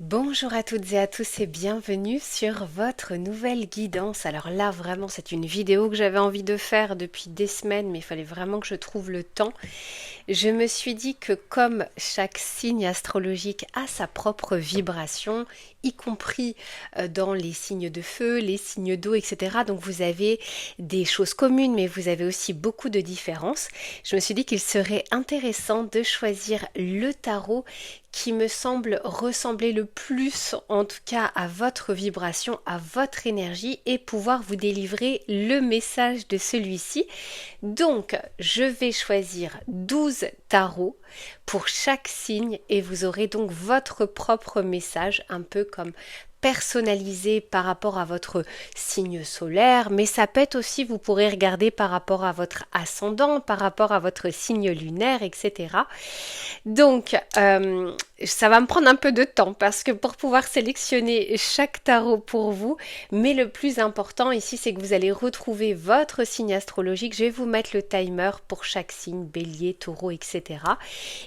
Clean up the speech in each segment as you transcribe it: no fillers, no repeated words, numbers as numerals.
Bonjour à toutes et à tous et bienvenue sur votre nouvelle guidance. Alors là, vraiment, c'est une vidéo que j'avais envie de faire depuis des semaines, mais il fallait vraiment que je trouve le temps. Je me suis dit que comme chaque signe astrologique a sa propre vibration, y compris dans les signes de feu, les signes d'eau, etc. Donc vous avez des choses communes, mais vous avez aussi beaucoup de différences. Je me suis dit qu'il serait intéressant de choisir le tarot qui me semble ressembler le plus, en tout cas, à votre vibration, à votre énergie et pouvoir vous délivrer le message de celui-ci. Donc, je vais choisir 12 tarots pour chaque signe et vous aurez donc votre propre message, un peu comme personnalisé par rapport à votre signe solaire, mais ça peut être aussi, vous pourrez regarder par rapport à votre ascendant, par rapport à votre signe lunaire, etc. Donc, ça va me prendre un peu de temps parce que pour pouvoir sélectionner chaque tarot pour vous, mais le plus important ici, c'est que vous allez retrouver votre signe astrologique. Je vais vous mettre le timer pour chaque signe, bélier, taureau, etc.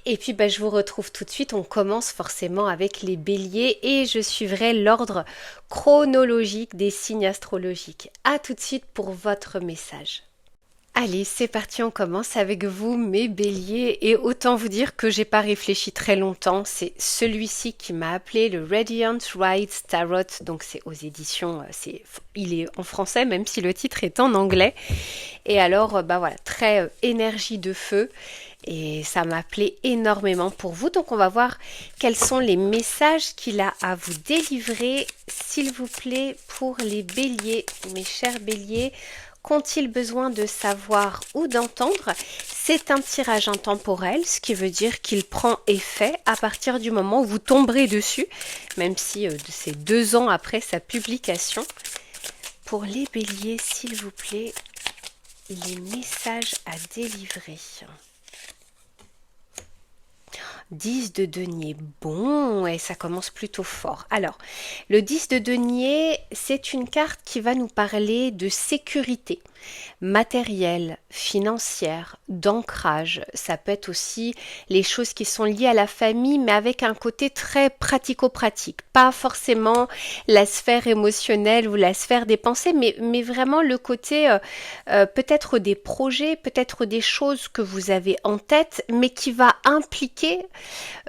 Et puis, je vous retrouve tout de suite. On commence forcément avec les béliers et je suivrai l'ordre chronologique des signes astrologiques. À tout de suite pour votre message. Allez, c'est parti, on commence avec vous, mes béliers, et autant vous dire que j'ai pas réfléchi très longtemps, c'est celui-ci qui m'a appelé le Radiant Rides Tarot, donc c'est aux éditions, il est en français même si le titre est en anglais, et alors, voilà, très énergie de feu, et ça m'a appelé énormément pour vous, donc on va voir quels sont les messages qu'il a à vous délivrer, s'il vous plaît, pour les béliers, mes chers béliers. Qu'ont-ils besoin de savoir ou d'entendre? C'est un tirage intemporel, ce qui veut dire qu'il prend effet à partir du moment où vous tomberez dessus, même si c'est 2 ans après sa publication. Pour les béliers, s'il vous plaît, les messages à délivrer. 10 de denier, bon, et ça commence plutôt fort. Alors, le 10 de denier, c'est une carte qui va nous parler de sécurité matérielle, financière, d'ancrage. Ça peut être aussi les choses qui sont liées à la famille, mais avec un côté très pratico-pratique. Pas forcément la sphère émotionnelle ou la sphère des pensées, mais vraiment le côté peut-être des projets, peut-être des choses que vous avez en tête, mais qui va impliquer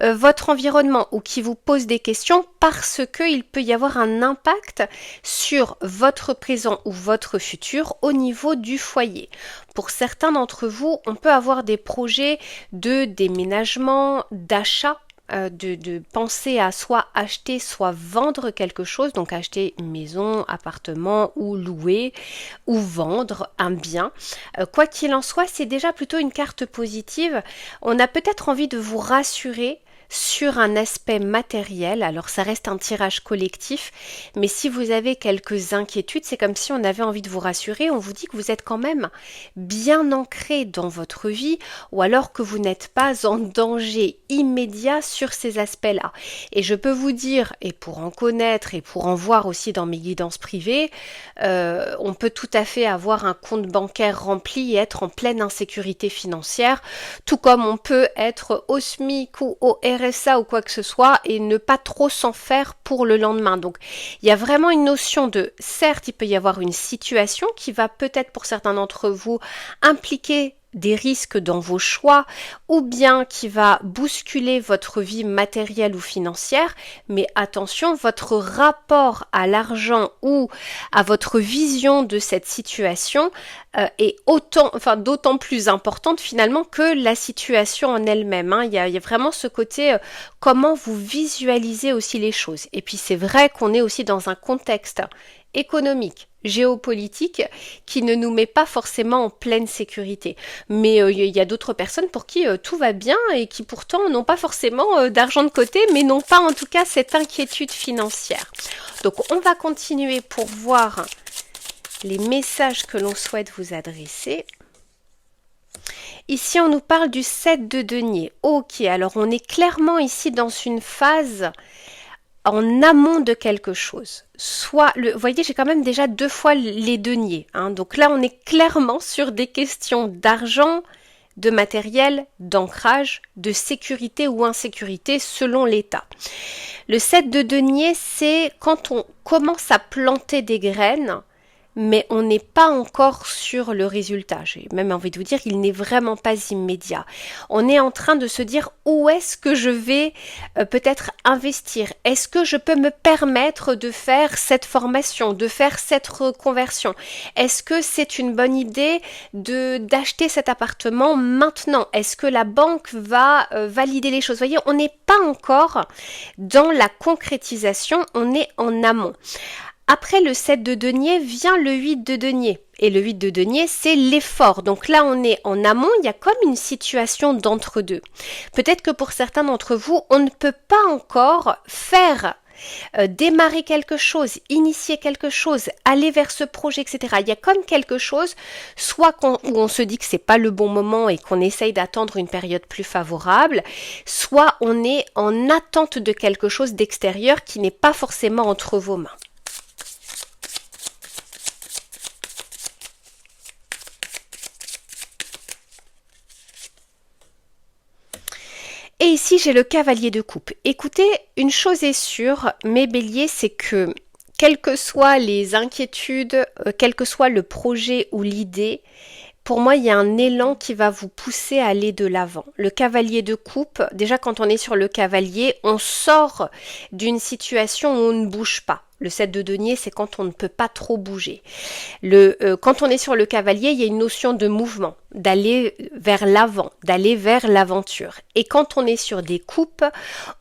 votre environnement ou qui vous pose des questions parce qu'il peut y avoir un impact sur votre présent ou votre futur au niveau du foyer. Pour certains d'entre vous, on peut avoir des projets de déménagement, d'achat, de penser à soit acheter, soit vendre quelque chose, donc acheter une maison, appartement ou louer ou vendre un bien. Quoi qu'il en soit, c'est déjà plutôt une carte positive. On a peut-être envie de vous rassurer sur un aspect matériel, alors ça reste un tirage collectif, mais si vous avez quelques inquiétudes, c'est comme si on avait envie de vous rassurer, on vous dit que vous êtes quand même bien ancré dans votre vie, ou alors que vous n'êtes pas en danger immédiat sur ces aspects-là. Et je peux vous dire, et pour en connaître et pour en voir aussi dans mes guidances privées, on peut tout à fait avoir un compte bancaire rempli et être en pleine insécurité financière, tout comme on peut être au SMIC ou au RSA ou quoi que ce soit et ne pas trop s'en faire pour le lendemain. Donc il y a vraiment une notion de, certes il peut y avoir une situation qui va peut-être pour certains d'entre vous impliquer des risques dans vos choix ou bien qui va bousculer votre vie matérielle ou financière, mais attention, votre rapport à l'argent ou à votre vision de cette situation est d'autant plus importante finalement que la situation en elle-même. Il y a vraiment ce côté comment vous visualisez aussi les choses. Et puis c'est vrai qu'on est aussi dans un contexte économique, géopolitique, qui ne nous met pas forcément en pleine sécurité. Mais il y a d'autres personnes pour qui tout va bien et qui pourtant n'ont pas forcément d'argent de côté, mais n'ont pas en tout cas cette inquiétude financière. Donc on va continuer pour voir les messages que l'on souhaite vous adresser. Ici, on nous parle du 7 de denier. Ok, alors on est clairement ici dans une phase en amont de quelque chose. Vous voyez, j'ai quand même déjà 2 fois les deniers. Donc là, on est clairement sur des questions d'argent, de matériel, d'ancrage, de sécurité ou insécurité selon l'état. Le 7 de denier, c'est quand on commence à planter des graines, mais on n'est pas encore sur le résultat. J'ai même envie de vous dire qu'il n'est vraiment pas immédiat. On est en train de se dire où est-ce que je vais peut-être investir. Est-ce que je peux me permettre de faire cette formation, de faire cette reconversion? Est-ce que c'est une bonne idée d'acheter cet appartement maintenant? Est-ce que la banque va valider les choses? Vous voyez, on n'est pas encore dans la concrétisation, on est en amont. Après le 7 de denier vient le 8 de denier. Et le 8 de denier, c'est l'effort. Donc là, on est en amont, il y a comme une situation d'entre-deux. Peut-être que pour certains d'entre vous, on ne peut pas encore faire démarrer quelque chose, initier quelque chose, aller vers ce projet, etc. Il y a comme quelque chose, soit où on se dit que c'est pas le bon moment et qu'on essaye d'attendre une période plus favorable, soit on est en attente de quelque chose d'extérieur qui n'est pas forcément entre vos mains. Et ici, j'ai le cavalier de coupe. Écoutez, une chose est sûre, mes béliers, c'est que quelles que soient les inquiétudes, quel que soit le projet ou l'idée, pour moi, il y a un élan qui va vous pousser à aller de l'avant. Le cavalier de coupe, déjà quand on est sur le cavalier, on sort d'une situation où on ne bouge pas. Le 7 de denier, c'est quand on ne peut pas trop bouger. Quand on est sur le cavalier, il y a une notion de mouvement, d'aller vers l'avant, d'aller vers l'aventure. Et quand on est sur des coupes,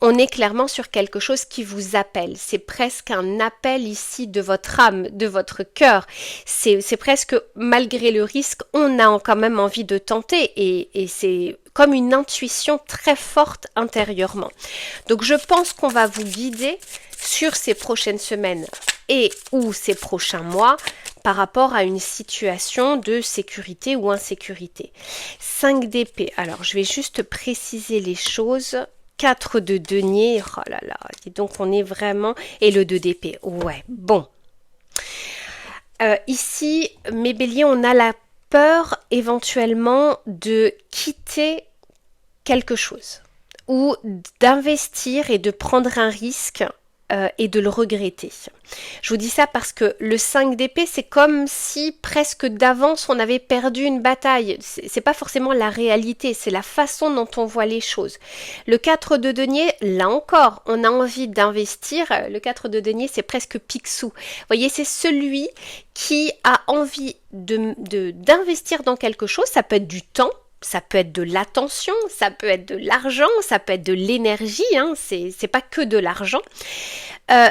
on est clairement sur quelque chose qui vous appelle. C'est presque un appel ici de votre âme, de votre cœur. C'est presque, malgré le risque, on a quand même envie de tenter et c'est comme une intuition très forte intérieurement. Donc je pense qu'on va vous guider sur ces prochaines semaines et ou ces prochains mois par rapport à une situation de sécurité ou insécurité. 5 d'épée. Alors je vais juste préciser les choses. 4 de denier. Oh là là, dis donc on est vraiment... Et le 2 d'épée. Ouais, bon. Ici, mes béliers, on a la peur éventuellement de quitter quelque chose ou d'investir et de prendre un risque et de le regretter. Je vous dis ça parce que le 5 d'épée, c'est comme si presque d'avance on avait perdu une bataille. C'est pas forcément la réalité, c'est la façon dont on voit les choses. Le 4 de denier, là encore, on a envie d'investir. Le 4 de denier, c'est presque Picsou. Vous voyez, c'est celui qui a envie d'investir dans quelque chose. Ça peut être du temps, ça peut être de l'attention, ça peut être de l'argent, ça peut être de l'énergie, hein, c'est pas que de l'argent,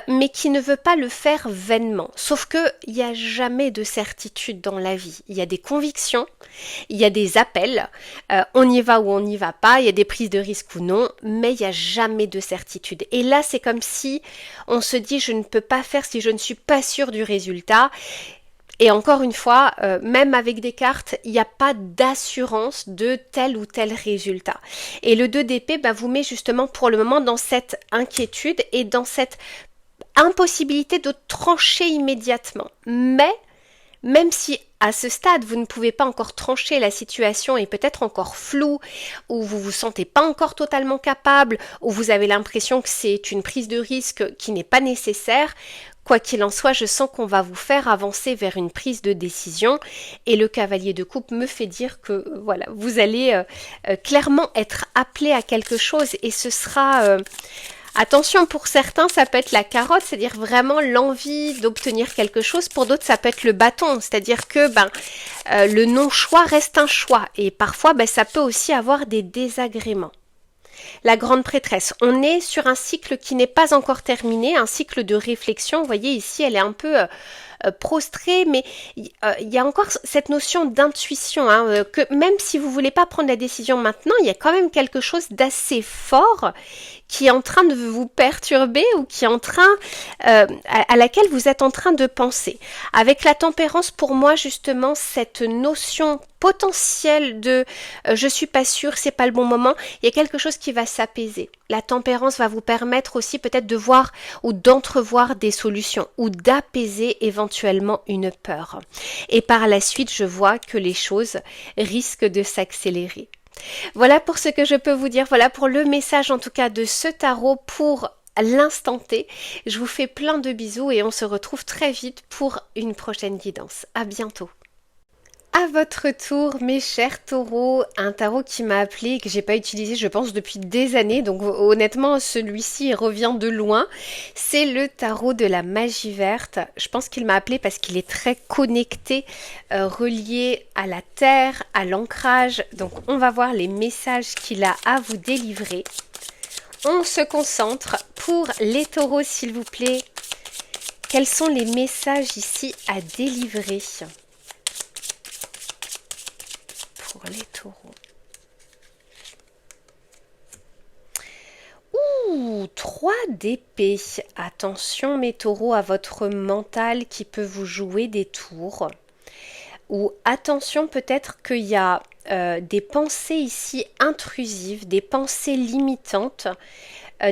mais qui ne veut pas le faire vainement. Sauf que il n'y a jamais de certitude dans la vie. Il y a des convictions, il y a des appels, on y va ou on n'y va pas, il y a des prises de risque ou non, mais il n'y a jamais de certitude. Et là, c'est comme si on se dit je ne peux pas faire si je ne suis pas sûre du résultat. Et encore une fois, même avec des cartes, il n'y a pas d'assurance de tel ou tel résultat. Et le 2 d'épée vous met justement pour le moment dans cette inquiétude et dans cette impossibilité de trancher immédiatement. Mais, même si à ce stade, vous ne pouvez pas encore trancher, la situation est peut-être encore floue, ou vous vous sentez pas encore totalement capable, ou vous avez l'impression que c'est une prise de risque qui n'est pas nécessaire, quoi qu'il en soit, je sens qu'on va vous faire avancer vers une prise de décision et le cavalier de coupe me fait dire que voilà, vous allez clairement être appelé à quelque chose et ce sera... Attention, pour certains, ça peut être la carotte, c'est-à-dire vraiment l'envie d'obtenir quelque chose. Pour d'autres, ça peut être le bâton, c'est-à-dire que le non-choix reste un choix. Et parfois, ça peut aussi avoir des désagréments. La grande prêtresse, on est sur un cycle qui n'est pas encore terminé, un cycle de réflexion. Vous voyez ici, elle est un peu prostrée, mais il y a encore cette notion d'intuition, hein, que même si vous voulez pas prendre la décision maintenant, il y a quand même quelque chose d'assez fort qui est en train de vous perturber ou qui est en train à laquelle vous êtes en train de penser. Avec la tempérance, pour moi, justement, cette notion potentielle de je suis pas sûre, c'est pas le bon moment, il y a quelque chose qui va s'apaiser. La tempérance va vous permettre aussi peut-être de voir ou d'entrevoir des solutions ou d'apaiser éventuellement une peur. Et par la suite, je vois que les choses risquent de s'accélérer. Voilà pour ce que je peux vous dire. Voilà pour le message en tout cas de ce tarot pour l'instant T. Je vous fais plein de bisous et on se retrouve très vite pour une prochaine guidance. À bientôt. À votre tour, mes chers taureaux, un tarot qui m'a appelé et que j'ai pas utilisé, je pense, depuis des années. Donc honnêtement, celui-ci revient de loin. C'est le tarot de la magie verte. Je pense qu'il m'a appelé parce qu'il est très connecté, relié à la terre, à l'ancrage. Donc on va voir les messages qu'il a à vous délivrer. On se concentre pour les taureaux, s'il vous plaît. Quels sont les messages ici à délivrer ? Pour les taureaux. Ouh, 3 d'épée. Attention mes taureaux à votre mental qui peut vous jouer des tours. Ou attention peut-être qu'il y a des pensées ici intrusives, des pensées limitantes.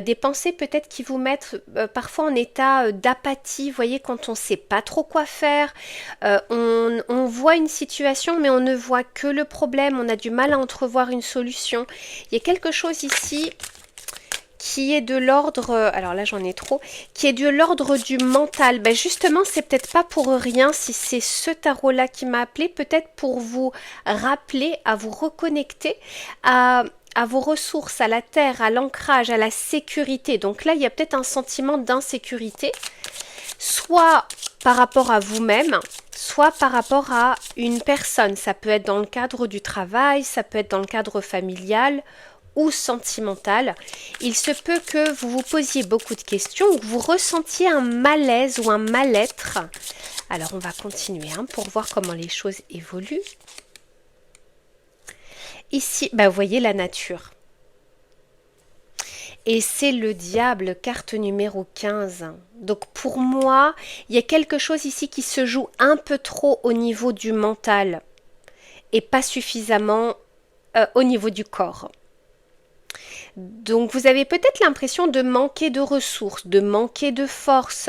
Des pensées peut-être qui vous mettent parfois en état d'apathie, vous voyez, quand on ne sait pas trop quoi faire, on voit une situation mais on ne voit que le problème, on a du mal à entrevoir une solution. Il y a quelque chose ici qui est de l'ordre, alors là j'en ai trop, qui est de l'ordre du mental. Ben justement, c'est peut-être pas pour rien si c'est ce tarot-là qui m'a appelé, peut-être pour vous rappeler, à vous reconnecter à vos ressources, à la terre, à l'ancrage, à la sécurité. Donc là, il y a peut-être un sentiment d'insécurité, soit par rapport à vous-même, soit par rapport à une personne. Ça peut être dans le cadre du travail, ça peut être dans le cadre familial ou sentimental. Il se peut que vous vous posiez beaucoup de questions ou que vous ressentiez un malaise ou un mal-être. Alors, on va continuer pour voir comment les choses évoluent. Ici, vous voyez la nature. Et c'est le diable, carte numéro 15. Donc pour moi, il y a quelque chose ici qui se joue un peu trop au niveau du mental et pas suffisamment au niveau du corps. Donc vous avez peut-être l'impression de manquer de ressources, de manquer de force,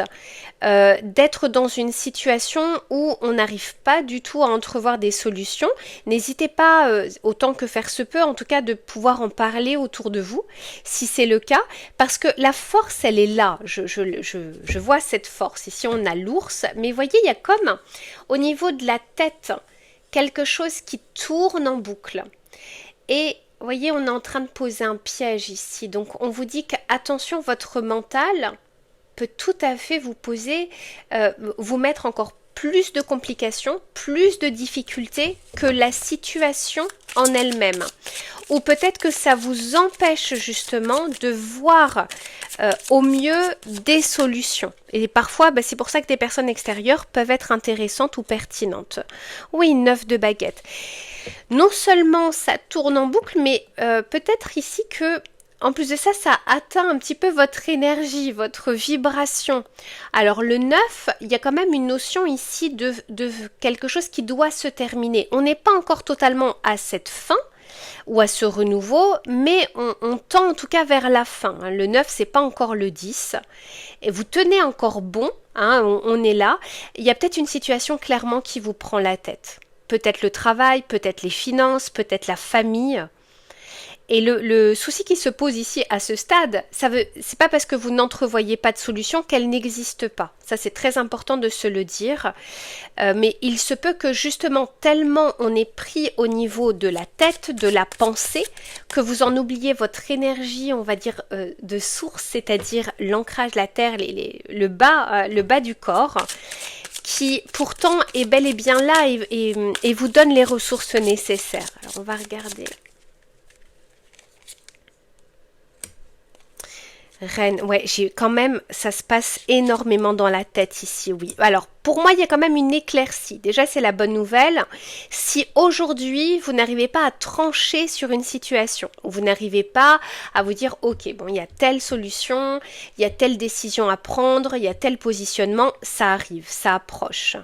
d'être dans une situation où on n'arrive pas du tout à entrevoir des solutions. N'hésitez pas, autant que faire se peut, en tout cas de pouvoir en parler autour de vous, si c'est le cas, parce que la force, elle est là. Je vois cette force. Ici, on a l'ours, mais voyez, il y a comme, au niveau de la tête, quelque chose qui tourne en boucle. Et vous voyez, on est en train de poser un piège ici. Donc, on vous dit qu'attention, votre mental peut tout à fait vous poser, vous mettre encore plus de complications, plus de difficultés que la situation en elle-même. Ou peut-être que ça vous empêche justement de voir au mieux des solutions. Et parfois, c'est pour ça que des personnes extérieures peuvent être intéressantes ou pertinentes. Oui, 9 de baguette. Non seulement ça tourne en boucle, mais peut-être ici que, en plus de ça, ça atteint un petit peu votre énergie, votre vibration. Alors le 9, il y a quand même une notion ici de quelque chose qui doit se terminer. On n'est pas encore totalement à cette fin ou à ce renouveau, mais on tend en tout cas vers la fin. Le 9, c'est pas encore le 10. Et vous tenez encore bon, on est là. Il y a peut-être une situation clairement qui vous prend la tête. Peut-être le travail, peut-être les finances, peut-être la famille. Et le souci qui se pose ici à ce stade, c'est pas parce que vous n'entrevoyez pas de solution qu'elle n'existe pas. Ça, c'est très important de se le dire. Mais il se peut que justement, tellement on est pris au niveau de la tête, de la pensée, que vous en oubliez votre énergie, on va dire, de source, c'est-à-dire l'ancrage, la terre, le bas du corps, qui pourtant est bel et bien là et vous donne les ressources nécessaires. Alors, on va regarder. Reine, ouais, j'ai quand même, ça se passe énormément dans la tête ici, oui. Alors, pour moi, il y a quand même une éclaircie. Déjà, c'est la bonne nouvelle. Si aujourd'hui, vous n'arrivez pas à trancher sur une situation, vous n'arrivez pas à vous dire, ok, bon, il y a telle solution, il y a telle décision à prendre, il y a tel positionnement, ça arrive, ça approche.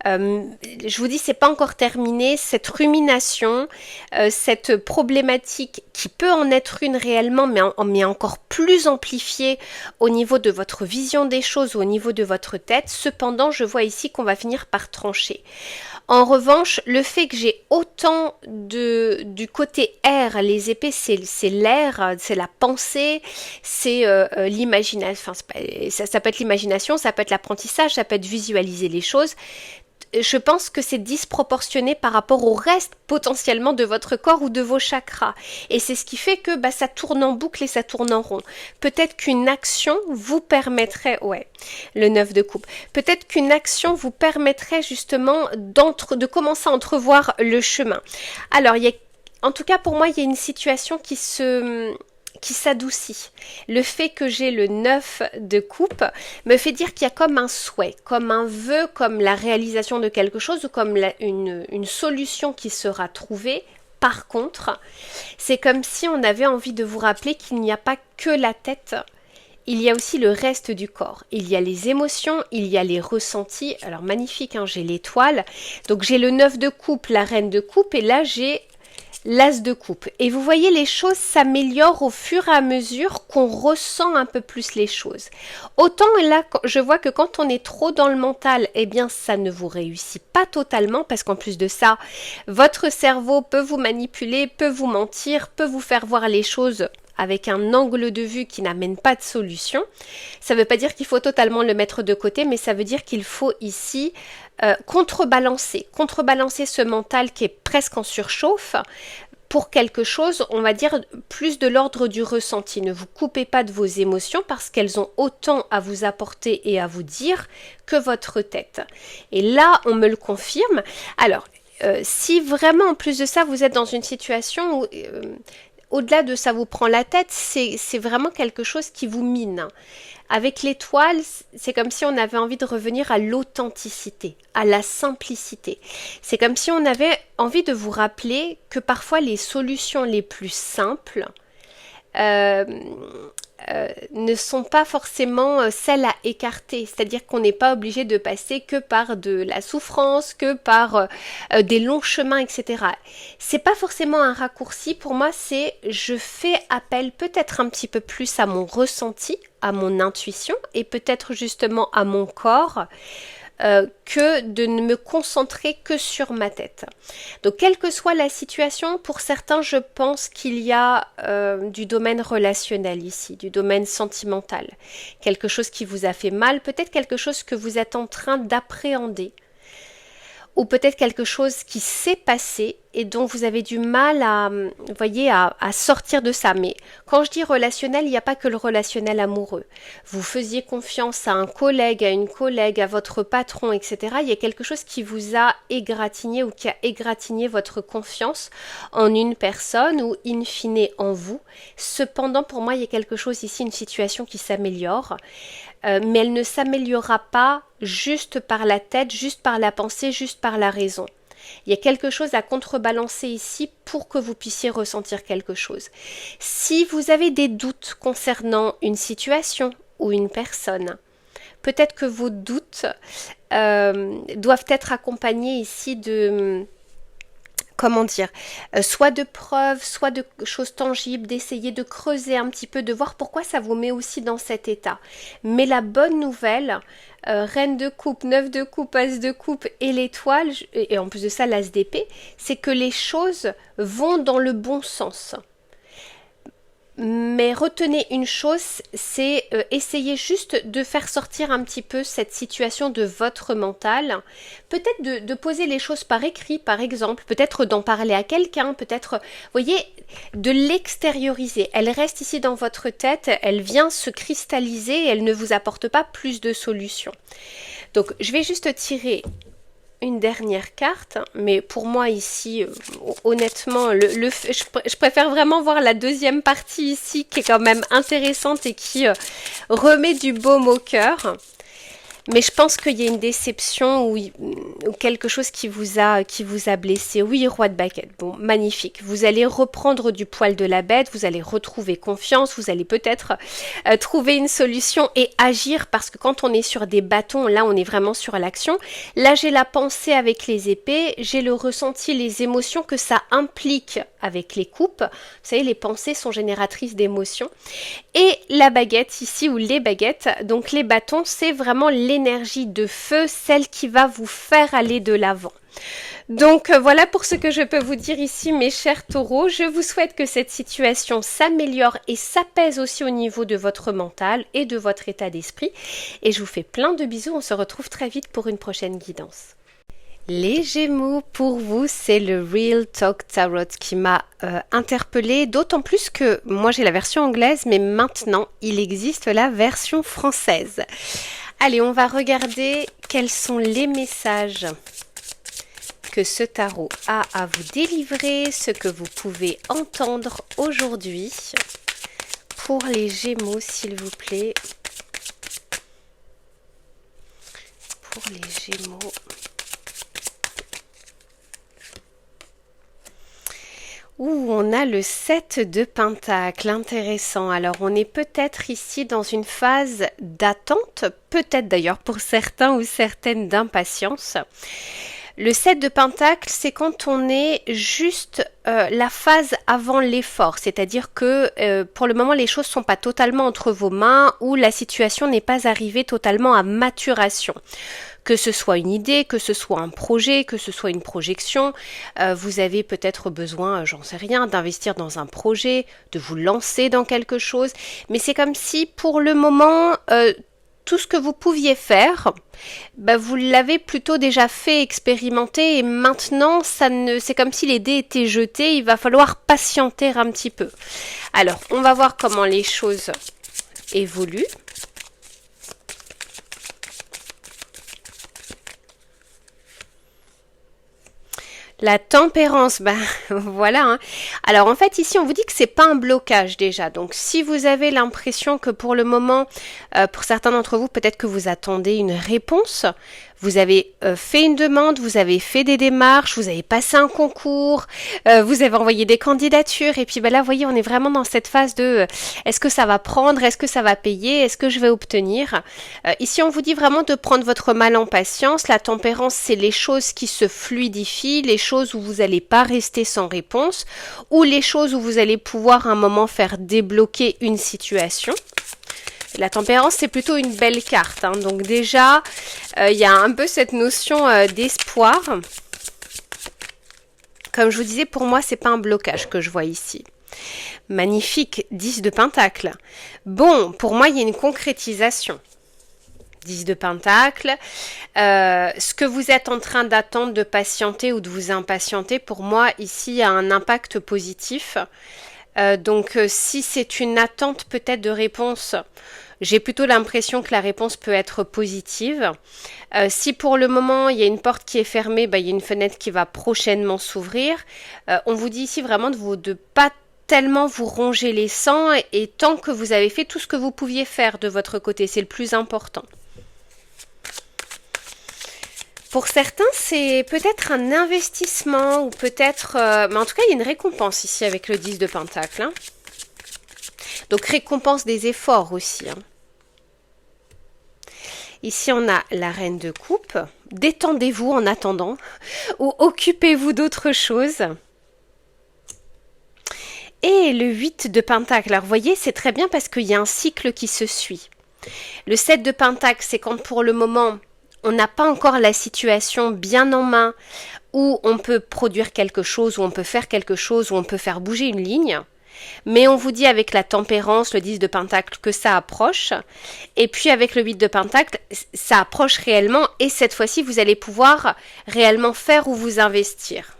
Je vous dis, c'est pas encore terminé, cette rumination, cette problématique qui peut en être une réellement, mais encore plus amplifiée au niveau de votre vision des choses, au niveau de votre tête. Cependant, je vois ici qu'on va finir par trancher. En revanche, le fait que j'ai autant du côté air, les épées, c'est l'air, c'est la pensée, c'est l'imagination. Enfin, ça peut être l'imagination, ça peut être l'apprentissage, ça peut être visualiser les choses. Je pense que c'est disproportionné par rapport au reste potentiellement de votre corps ou de vos chakras. Et c'est ce qui fait que ça tourne en boucle et ça tourne en rond. Peut-être qu'une action vous permettrait, le 9 de coupe, peut-être qu'une action vous permettrait justement de commencer à entrevoir le chemin. Alors, en tout cas pour moi, il y a une situation qui s'adoucit. Le fait que j'ai le 9 de coupe me fait dire qu'il y a comme un souhait, comme un vœu, comme la réalisation de quelque chose ou comme une solution qui sera trouvée. Par contre, c'est comme si on avait envie de vous rappeler qu'il n'y a pas que la tête, il y a aussi le reste du corps. Il y a les émotions, il y a les ressentis. Alors magnifique, hein, j'ai l'étoile. Donc j'ai le 9 de coupe, la reine de coupe et là j'ai l'as de coupe. Et vous voyez, les choses s'améliorent au fur et à mesure qu'on ressent un peu plus les choses. Autant là, je vois que quand on est trop dans le mental, eh bien, ça ne vous réussit pas totalement parce qu'en plus de ça, votre cerveau peut vous manipuler, peut vous mentir, peut vous faire voir les choses avec un angle de vue qui n'amène pas de solution. Ça ne veut pas dire qu'il faut totalement le mettre de côté, mais ça veut dire qu'il faut ici contrebalancer ce mental qui est presque en surchauffe pour quelque chose, on va dire, plus de l'ordre du ressenti. Ne vous coupez pas de vos émotions parce qu'elles ont autant à vous apporter et à vous dire que votre tête. Et là, on me le confirme. Alors, si vraiment en plus de ça, vous êtes dans une situation où au-delà de ça vous prend la tête, c'est vraiment quelque chose qui vous mine. Avec l'étoile, c'est comme si on avait envie de revenir à l'authenticité, à la simplicité. C'est comme si on avait envie de vous rappeler que parfois les solutions les plus simples ne sont pas forcément celles à écarter, c'est-à-dire qu'on n'est pas obligé de passer que par de la souffrance, que par des longs chemins, etc. C'est pas forcément un raccourci, pour moi c'est je fais appel peut-être un petit peu plus à mon ressenti, à mon intuition et peut-être justement à mon corps que de ne me concentrer que sur ma tête. Donc quelle que soit la situation, pour certains je pense qu'il y a du domaine relationnel ici, du domaine sentimental, quelque chose qui vous a fait mal, peut-être quelque chose que vous êtes en train d'appréhender, ou peut-être quelque chose qui s'est passé et dont vous avez du mal à sortir de ça. Mais quand je dis relationnel, il n'y a pas que le relationnel amoureux. Vous faisiez confiance à un collègue, à une collègue, à votre patron, etc. Il y a quelque chose qui vous a égratigné ou qui a égratigné votre confiance en une personne ou in fine en vous. Cependant, pour moi, il y a quelque chose ici, une situation qui s'améliore. Mais elle ne s'améliorera pas juste par la tête, juste par la pensée, juste par la raison. Il y a quelque chose à contrebalancer ici pour que vous puissiez ressentir quelque chose. Si vous avez des doutes concernant une situation ou une personne, peut-être que vos doutes doivent être accompagnés ici de... soit de preuves, soit de choses tangibles, d'essayer de creuser un petit peu, de voir pourquoi ça vous met aussi dans cet état. Mais la bonne nouvelle, reine de coupe, 9 de coupe, as de coupe et l'étoile, et en plus de ça l'as d'épée, c'est que les choses vont dans le bon sens. Mais retenez une chose, c'est essayer juste de faire sortir un petit peu cette situation de votre mental. Peut-être de poser les choses par écrit, par exemple. Peut-être d'en parler à quelqu'un. Peut-être, voyez, de l'extérioriser. Elle reste ici dans votre tête. Elle vient se cristalliser et elle ne vous apporte pas plus de solutions. Donc, je vais juste tirer une dernière carte, mais pour moi ici, honnêtement, je préfère vraiment voir la deuxième partie ici qui est quand même intéressante et qui remet du baume au cœur. Mais je pense qu'il y a une déception ou quelque chose qui vous a blessé. Oui, roi de baguette. Bon, magnifique. Vous allez reprendre du poil de la bête, vous allez retrouver confiance, vous allez peut-être trouver une solution et agir parce que quand on est sur des bâtons, là on est vraiment sur l'action. Là j'ai la pensée avec les épées, j'ai le ressenti, les émotions que ça implique avec les coupes. Vous savez, les pensées sont génératrices d'émotions. Et la baguette ici, ou les baguettes, donc les bâtons, c'est vraiment l'énergie de feu, celle qui va vous faire aller de l'avant. Donc voilà pour ce que je peux vous dire ici, mes chers taureaux. Je vous souhaite que cette situation s'améliore et s'apaise aussi au niveau de votre mental et de votre état d'esprit. Et je vous fais plein de bisous, on se retrouve très vite pour une prochaine guidance. Les Gémeaux, pour vous, c'est le Real Talk Tarot qui m'a interpellée, d'autant plus que moi j'ai la version anglaise, mais maintenant il existe la version française. Allez, on va regarder quels sont les messages que ce tarot a à vous délivrer, ce que vous pouvez entendre aujourd'hui pour les Gémeaux, s'il vous plaît. Pour les Gémeaux. On a le 7 de Pentacle, intéressant. Alors, on est peut-être ici dans une phase d'attente, peut-être d'ailleurs pour certains ou certaines d'impatience. Le 7 de Pentacle, c'est quand on est juste la phase avant l'effort, c'est-à-dire que pour le moment, les choses ne sont pas totalement entre vos mains ou la situation n'est pas arrivée totalement à maturation. Que ce soit une idée, que ce soit un projet, que ce soit une projection, vous avez peut-être besoin, j'en sais rien, d'investir dans un projet, de vous lancer dans quelque chose, mais c'est comme si pour le moment, tout ce que vous pouviez faire, vous l'avez plutôt déjà fait expérimenter et maintenant, c'est comme si les dés étaient jetés, il va falloir patienter un petit peu. Alors, on va voir comment les choses évoluent. La tempérance, voilà. Hein. Alors en fait ici on vous dit que c'est pas un blocage déjà. Donc si vous avez l'impression que pour le moment, pour certains d'entre vous, peut-être que vous attendez une réponse, vous avez fait une demande, vous avez fait des démarches, vous avez passé un concours, vous avez envoyé des candidatures et puis là vous voyez on est vraiment dans cette phase de est-ce que ça va prendre, est-ce que ça va payer, est-ce que je vais obtenir. Ici on vous dit vraiment de prendre votre mal en patience. La tempérance c'est les choses qui se fluidifient, les choses où vous n'allez pas rester sans réponse ou les choses où vous allez pouvoir à un moment faire débloquer une situation. La tempérance, c'est plutôt une belle carte. Hein. Donc déjà, il y a un peu cette notion d'espoir. Comme je vous disais, pour moi, c'est pas un blocage que je vois ici. Magnifique, 10 de Pentacle. Bon, pour moi, il y a une concrétisation. 10 de Pentacle. Ce que vous êtes en train d'attendre, de patienter ou de vous impatienter, pour moi, ici, a un impact positif. Donc, si c'est une attente peut-être de réponse, j'ai plutôt l'impression que la réponse peut être positive. Si pour le moment, il y a une porte qui est fermée, il y a une fenêtre qui va prochainement s'ouvrir. On vous dit ici vraiment de pas tellement vous ronger les sangs et tant que vous avez fait tout ce que vous pouviez faire de votre côté, c'est le plus important. Pour certains, c'est peut-être un investissement ou peut-être... mais en tout cas, il y a une récompense ici avec le 10 de Pentacle. Hein. Donc, récompense des efforts aussi. Hein. Ici, on a la reine de coupe. Détendez-vous en attendant ou occupez-vous d'autre chose. Et le 8 de Pentacle. Alors, vous voyez, c'est très bien parce qu'il y a un cycle qui se suit. Le 7 de Pentacle, c'est quand pour le moment... on n'a pas encore la situation bien en main où on peut produire quelque chose, où on peut faire quelque chose, où on peut faire bouger une ligne. Mais on vous dit avec la tempérance, le 10 de Pentacle, que ça approche. Et puis avec le 8 de Pentacle, ça approche réellement. Et cette fois-ci, vous allez pouvoir réellement faire ou vous investir.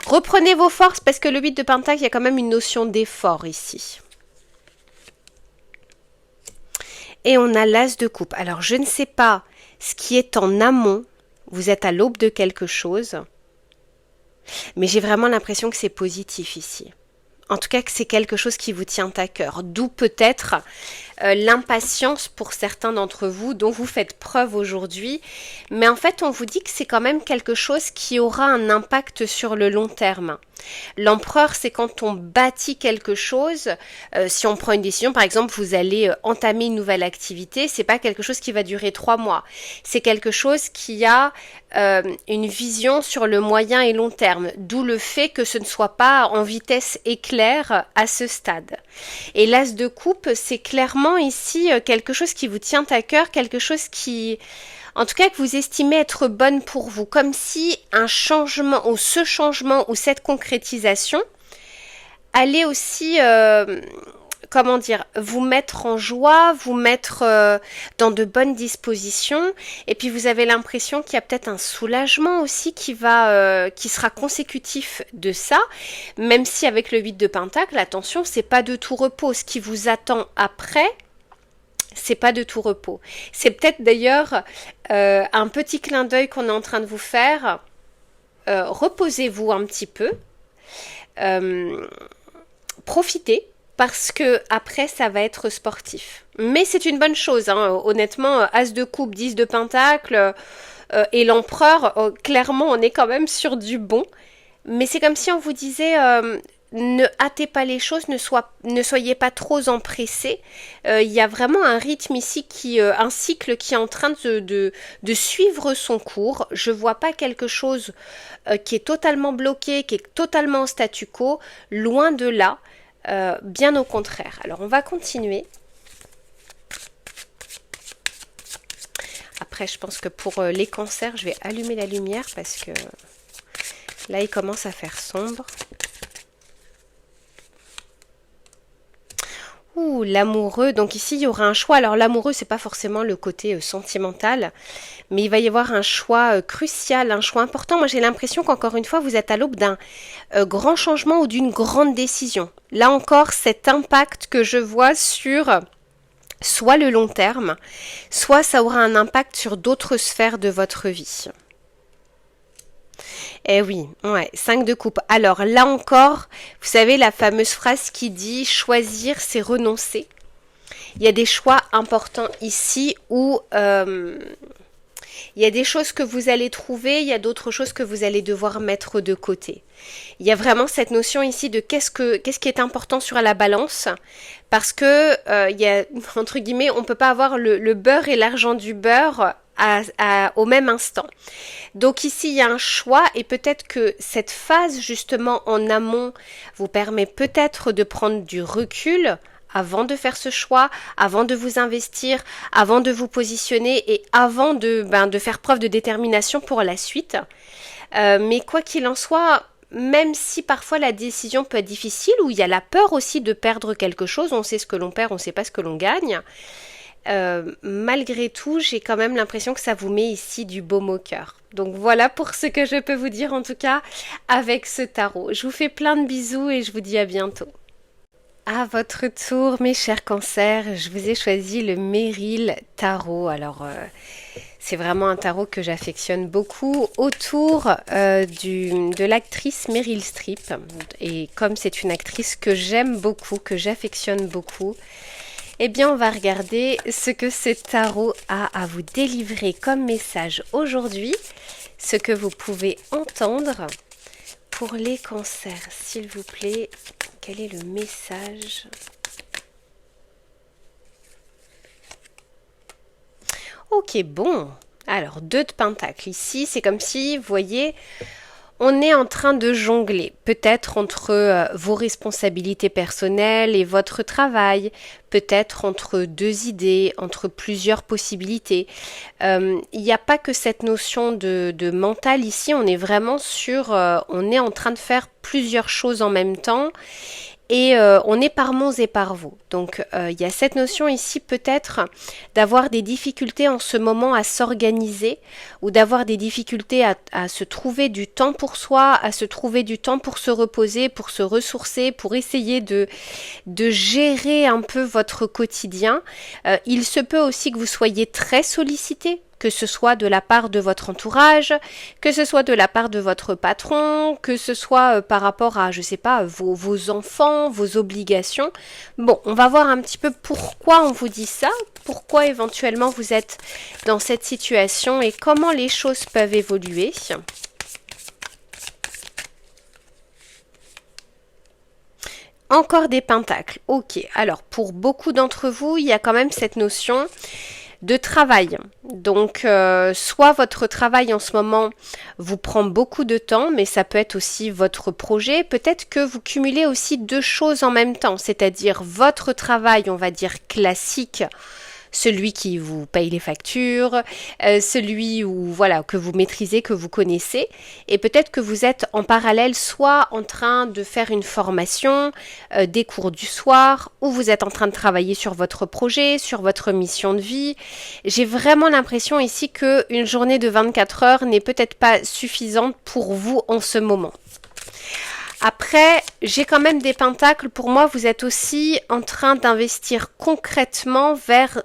Reprenez vos forces parce que le 8 de Pentacle, il y a quand même une notion d'effort ici. Et on a l'as de coupe. Alors, je ne sais pas ce qui est en amont. Vous êtes à l'aube de quelque chose. Mais j'ai vraiment l'impression que c'est positif ici. En tout cas, que c'est quelque chose qui vous tient à cœur. D'où peut-être l'impatience pour certains d'entre vous dont vous faites preuve aujourd'hui. Mais en fait, on vous dit que c'est quand même quelque chose qui aura un impact sur le long terme. L'empereur, c'est quand on bâtit quelque chose. Si on prend une décision, par exemple, vous allez entamer une nouvelle activité, c'est pas quelque chose qui va durer 3 mois. C'est quelque chose qui a une vision sur le moyen et long terme. D'où le fait que ce ne soit pas en vitesse éclair à ce stade. Et l'as de coupe, c'est clairement vraiment ici quelque chose qui vous tient à cœur, quelque chose qui, en tout cas, que vous estimez être bonne pour vous. Comme si un changement, ou ce changement, ou cette concrétisation allait aussi, comment dire, vous mettre en joie, vous mettre dans de bonnes dispositions. Et puis vous avez l'impression qu'il y a peut-être un soulagement aussi qui sera consécutif de ça. Même si avec le 8 de Pentacle, attention, c'est pas de tout repos. Ce qui vous attend après, c'est pas de tout repos. C'est peut-être d'ailleurs un petit clin d'œil qu'on est en train de vous faire. Reposez-vous un petit peu. Profitez. Parce que après ça va être sportif. Mais c'est une bonne chose, hein. Honnêtement, As de coupe, 10 de pentacle et l'empereur, clairement on est quand même sur du bon. Mais c'est comme si on vous disait ne hâtez pas les choses, ne soyez pas trop empressés. Il y a vraiment un rythme ici, un cycle qui est en train de suivre son cours. Je vois pas quelque chose qui est totalement bloqué, qui est totalement en statu quo, loin de là. Bien au contraire. Alors on va continuer. Après je pense que pour les cancers, je vais allumer la lumière parce que là il commence à faire sombre. Ouh, l'amoureux. Donc ici, il y aura un choix. Alors l'amoureux, c'est pas forcément le côté sentimental, mais il va y avoir un choix crucial, un choix important. Moi, j'ai l'impression qu'encore une fois, vous êtes à l'aube d'un grand changement ou d'une grande décision. Là encore, cet impact que je vois sur soit le long terme, soit ça aura un impact sur d'autres sphères de votre vie. Eh oui, ouais, 5 de coupe. Alors là encore, vous savez la fameuse phrase qui dit choisir, c'est renoncer. Il y a des choix importants ici où il y a des choses que vous allez trouver, il y a d'autres choses que vous allez devoir mettre de côté. Il y a vraiment cette notion ici de qu'est-ce qui est important sur la balance, parce que il y a, entre guillemets, on ne peut pas avoir le beurre et l'argent du beurre au même instant. Donc ici, il y a un choix et peut-être que cette phase justement en amont vous permet peut-être de prendre du recul avant de faire ce choix, avant de vous investir, avant de vous positionner et avant de faire preuve de détermination pour la suite. Mais quoi qu'il en soit, même si parfois la décision peut être difficile, ou il y a la peur aussi de perdre quelque chose, on sait ce que l'on perd, on ne sait pas ce que l'on gagne, malgré tout, j'ai quand même l'impression que ça vous met ici du baume au cœur. Donc voilà pour ce que je peux vous dire en tout cas avec ce tarot. Je vous fais plein de bisous et je vous dis à bientôt. À votre tour, mes chers cancers, je vous ai choisi le Meryl Tarot. Alors, c'est vraiment un tarot que j'affectionne beaucoup autour de l'actrice Meryl Streep. Et comme c'est une actrice que j'aime beaucoup, que j'affectionne beaucoup, eh bien, on va regarder ce que ce tarot a à vous délivrer comme message aujourd'hui, ce que vous pouvez entendre pour les cancers, s'il vous plaît. Quel est le message? Ok, bon. Alors, 2 de pentacle. Ici, c'est comme si, vous voyez, on est en train de jongler. Peut-être entre vos responsabilités personnelles et votre travail. Peut-être entre 2 idées, entre plusieurs possibilités. Il n'y a pas que cette notion de mental ici. On est vraiment sur... on est en train de faire plusieurs choses en même temps. Et on est par monts et par vaux. Donc il y a cette notion ici peut-être d'avoir des difficultés en ce moment à s'organiser ou d'avoir des difficultés à se trouver du temps pour soi, à se trouver du temps pour se reposer, pour se ressourcer, pour essayer de gérer un peu votre quotidien. Il se peut aussi que vous soyez très sollicité, que ce soit de la part de votre entourage, que ce soit de la part de votre patron, que ce soit par rapport à, je sais pas, vos enfants, vos obligations. Bon, on va voir un petit peu pourquoi on vous dit ça, pourquoi éventuellement vous êtes dans cette situation et comment les choses peuvent évoluer. Encore des pentacles. Ok, alors pour beaucoup d'entre vous, il y a quand même cette notion de travail. Donc, soit votre travail en ce moment vous prend beaucoup de temps, mais ça peut être aussi votre projet. Peut-être que vous cumulez aussi deux choses en même temps, c'est-à-dire votre travail, on va dire classique, celui qui vous paye les factures, celui où voilà que vous maîtrisez, que vous connaissez, et peut-être que vous êtes en parallèle soit en train de faire une formation, des cours du soir, ou vous êtes en train de travailler sur votre projet, sur votre mission de vie. J'ai vraiment l'impression ici que une journée de 24 heures n'est peut-être pas suffisante pour vous en ce moment. Après, j'ai quand même des pentacles. Pour moi, vous êtes aussi en train d'investir concrètement vers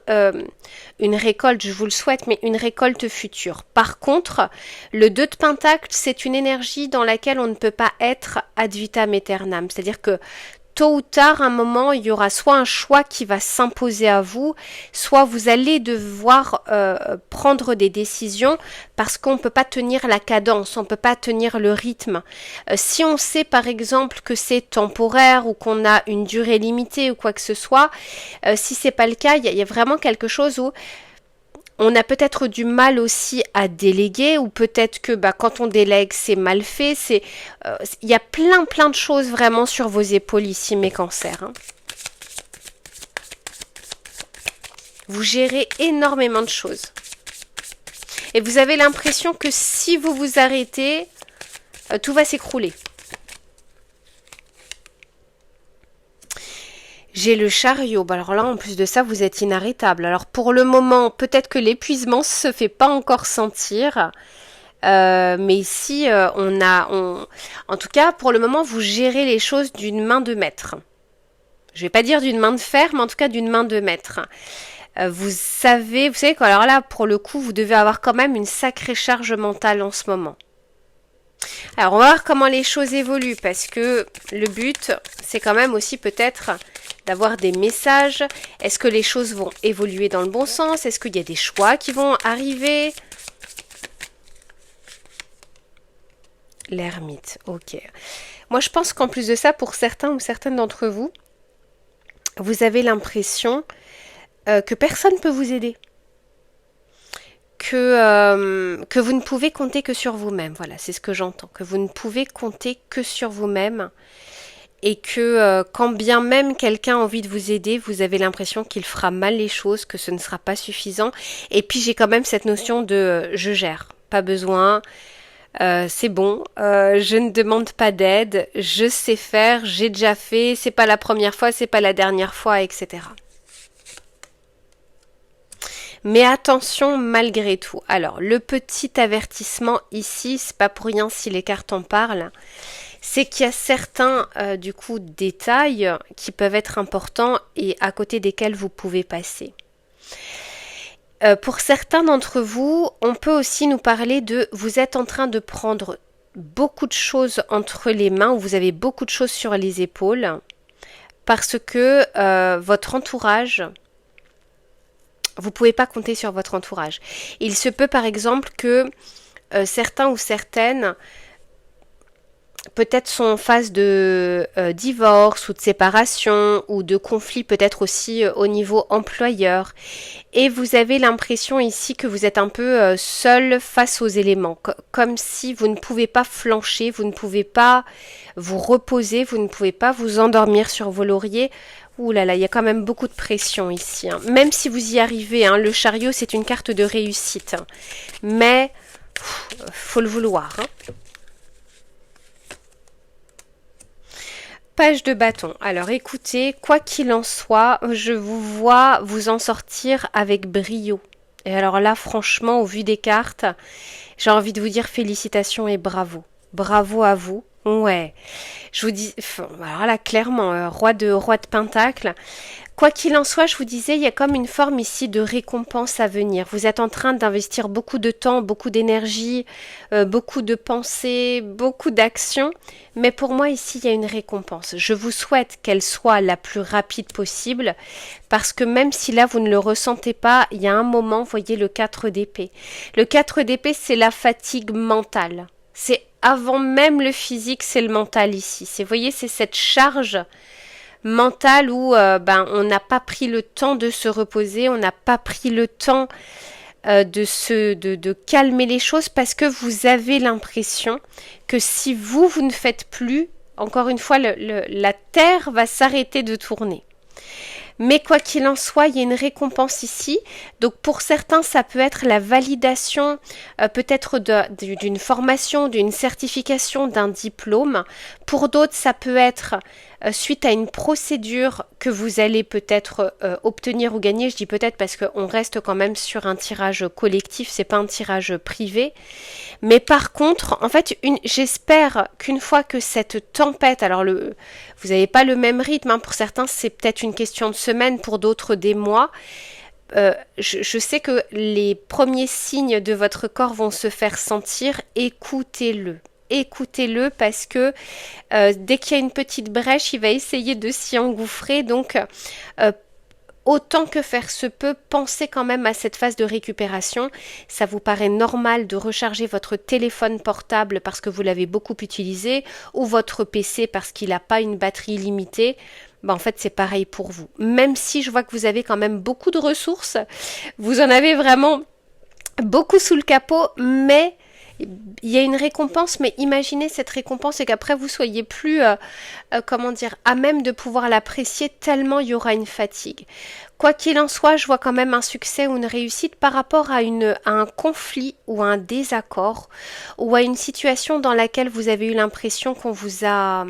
une récolte, je vous le souhaite, mais une récolte future. Par contre, le 2 de pentacles, c'est une énergie dans laquelle on ne peut pas être ad vitam aeternam. C'est-à-dire que tôt ou tard, un moment, il y aura soit un choix qui va s'imposer à vous, soit vous allez devoir prendre des décisions parce qu'on ne peut pas tenir la cadence, on ne peut pas tenir le rythme. Si on sait par exemple que c'est temporaire ou qu'on a une durée limitée ou quoi que ce soit, si c'est pas le cas, il y a vraiment quelque chose où on a peut-être du mal aussi à déléguer ou peut-être que quand on délègue, c'est mal fait. Il y a plein de choses vraiment sur vos épaules ici, mes cancers. Hein. Vous gérez énormément de choses. Et vous avez l'impression que si vous vous arrêtez, tout va s'écrouler. J'ai le chariot. Alors là, en plus de ça, vous êtes inarrêtable. Alors pour le moment, peut-être que l'épuisement se fait pas encore sentir. Mais ici, en tout cas, pour le moment, vous gérez les choses d'une main de maître. Je vais pas dire d'une main de fer, mais en tout cas d'une main de maître. Vous savez que alors là, pour le coup, vous devez avoir quand même une sacrée charge mentale en ce moment. Alors, on va voir comment les choses évoluent, parce que le but, c'est quand même aussi peut-être d'avoir des messages. Est-ce que les choses vont évoluer dans le bon sens? Est-ce qu'il y a des choix qui vont arriver? L'ermite, ok. Moi, je pense qu'en plus de ça, pour certains ou certaines d'entre vous, vous avez l'impression que personne ne peut vous aider. Que vous ne pouvez compter que sur vous-même. Voilà, c'est ce que j'entends. Que vous ne pouvez compter que sur vous-même. Et que quand bien même quelqu'un a envie de vous aider, vous avez l'impression qu'il fera mal les choses, que ce ne sera pas suffisant. Et puis j'ai quand même cette notion de je gère, pas besoin, c'est bon, je ne demande pas d'aide, je sais faire, j'ai déjà fait, c'est pas la première fois, c'est pas la dernière fois, etc. Mais attention malgré tout. Alors, le petit avertissement ici, c'est pas pour rien si les cartes en parlent, c'est qu'il y a certains détails qui peuvent être importants et à côté desquels vous pouvez passer. Pour certains d'entre vous, on peut aussi nous parler de vous êtes en train de prendre beaucoup de choses entre les mains ou vous avez beaucoup de choses sur les épaules parce que votre entourage, vous ne pouvez pas compter sur votre entourage. Il se peut par exemple que certains ou certaines peut-être sont en phase de divorce ou de séparation ou de conflit peut-être aussi au niveau employeur et vous avez l'impression ici que vous êtes un peu seul face aux éléments comme si vous ne pouvez pas flancher, vous ne pouvez pas vous reposer, vous ne pouvez pas vous endormir sur vos lauriers. Ouh là là, il y a quand même beaucoup de pression ici. Hein. Même si vous y arrivez, hein, le chariot c'est une carte de réussite. Hein. Mais faut le vouloir. Hein. Page de bâton. Alors écoutez, quoi qu'il en soit, je vous vois vous en sortir avec brio. Et alors là, franchement, au vu des cartes, j'ai envie de vous dire félicitations et bravo. Bravo à vous. Ouais. Je vous dis, alors là, clairement, roi de pentacle. Quoi qu'il en soit, je vous disais, il y a comme une forme ici de récompense à venir. Vous êtes en train d'investir beaucoup de temps, beaucoup d'énergie, beaucoup de pensées, beaucoup d'actions. Mais pour moi, ici, il y a une récompense. Je vous souhaite qu'elle soit la plus rapide possible parce que même si là, vous ne le ressentez pas, il y a un moment, vous voyez le 4 d'épée. Le 4 d'épée, c'est la fatigue mentale. C'est avant même le physique, c'est le mental ici. Vous voyez, c'est cette charge mentale où on n'a pas pris le temps de se reposer, on n'a pas pris le temps de calmer les choses parce que vous avez l'impression que si vous ne faites plus, encore une fois, la Terre va s'arrêter de tourner. Mais quoi qu'il en soit, il y a une récompense ici. Donc pour certains, ça peut être la validation peut-être d'une formation, d'une certification, d'un diplôme. Pour d'autres, ça peut être suite à une procédure que vous allez peut-être obtenir ou gagner. Je dis peut-être parce qu'on reste quand même sur un tirage collectif, c'est pas un tirage privé. Mais par contre, en fait, j'espère qu'une fois que cette tempête, alors vous n'avez pas le même rythme, hein, pour certains c'est peut-être une question de semaines, pour d'autres des mois. Je sais que les premiers signes de votre corps vont se faire sentir, écoutez-le. Écoutez-le parce que dès qu'il y a une petite brèche, il va essayer de s'y engouffrer. Donc, autant que faire se peut, pensez quand même à cette phase de récupération. Ça vous paraît normal de recharger votre téléphone portable parce que vous l'avez beaucoup utilisé ou votre PC parce qu'il n'a pas une batterie limitée. En fait, c'est pareil pour vous. Même si je vois que vous avez quand même beaucoup de ressources, vous en avez vraiment beaucoup sous le capot, mais il y a une récompense, mais imaginez cette récompense et qu'après vous soyez plus, à même de pouvoir l'apprécier tellement il y aura une fatigue. Quoi qu'il en soit, je vois quand même un succès ou une réussite par rapport à un conflit ou à un désaccord ou à une situation dans laquelle vous avez eu l'impression qu'on vous a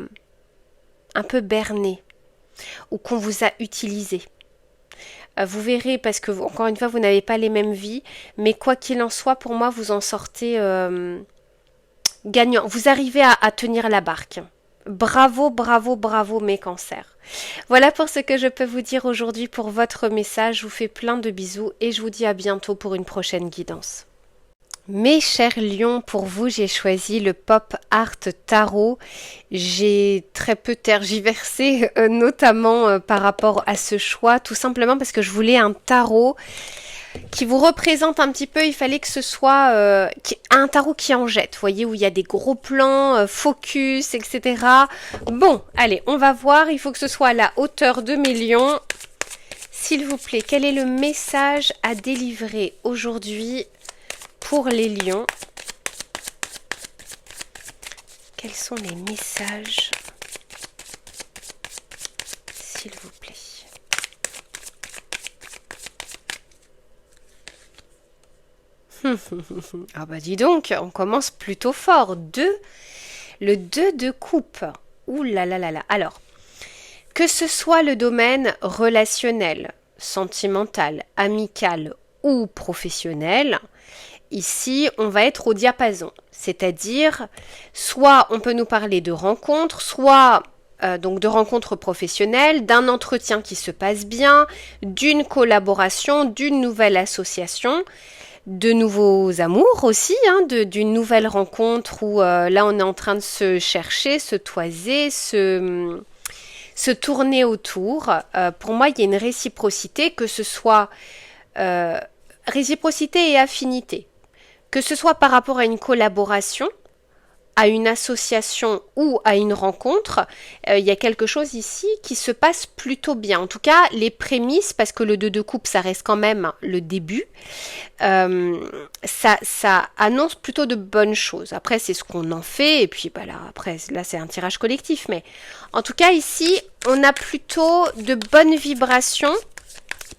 un peu berné ou qu'on vous a utilisé. Vous verrez, parce que encore une fois, vous n'avez pas les mêmes vies, mais quoi qu'il en soit, pour moi, vous en sortez gagnant. Vous arrivez à tenir la barque. Bravo, bravo, bravo mes cancers. Voilà pour ce que je peux vous dire aujourd'hui pour votre message. Je vous fais plein de bisous et je vous dis à bientôt pour une prochaine guidance. Mes chers lions, pour vous, j'ai choisi le Pop Art Tarot. J'ai très peu tergiversé, notamment par rapport à ce choix, tout simplement parce que je voulais un tarot qui vous représente un petit peu. Il fallait que ce soit un tarot qui en jette, vous voyez, où il y a des gros plans, focus, etc. Bon, allez, on va voir. Il faut que ce soit à la hauteur de mes lions. S'il vous plaît, quel est le message à délivrer aujourd'hui pour les lions? Quels sont les messages, s'il vous plaît? Ah bah dis donc, on commence plutôt fort. Le 2 de coupe. Ouh là là là là. Alors, que ce soit le domaine relationnel, sentimental, amical ou professionnel, ici, on va être au diapason, c'est-à-dire soit on peut nous parler de rencontres, soit donc de rencontres professionnelles, d'un entretien qui se passe bien, d'une collaboration, d'une nouvelle association, de nouveaux amours aussi, d'une nouvelle rencontre où là on est en train de se chercher, se toiser, se tourner autour. Pour moi, il y a une réciprocité, que ce soit réciprocité et affinité. Que ce soit par rapport à une collaboration, à une association ou à une rencontre, il y a quelque chose ici qui se passe plutôt bien. En tout cas, les prémices, parce que le 2 de coupe, ça reste quand même le début, ça annonce plutôt de bonnes choses. Après, c'est ce qu'on en fait, et puis là, c'est un tirage collectif. Mais en tout cas, ici, on a plutôt de bonnes vibrations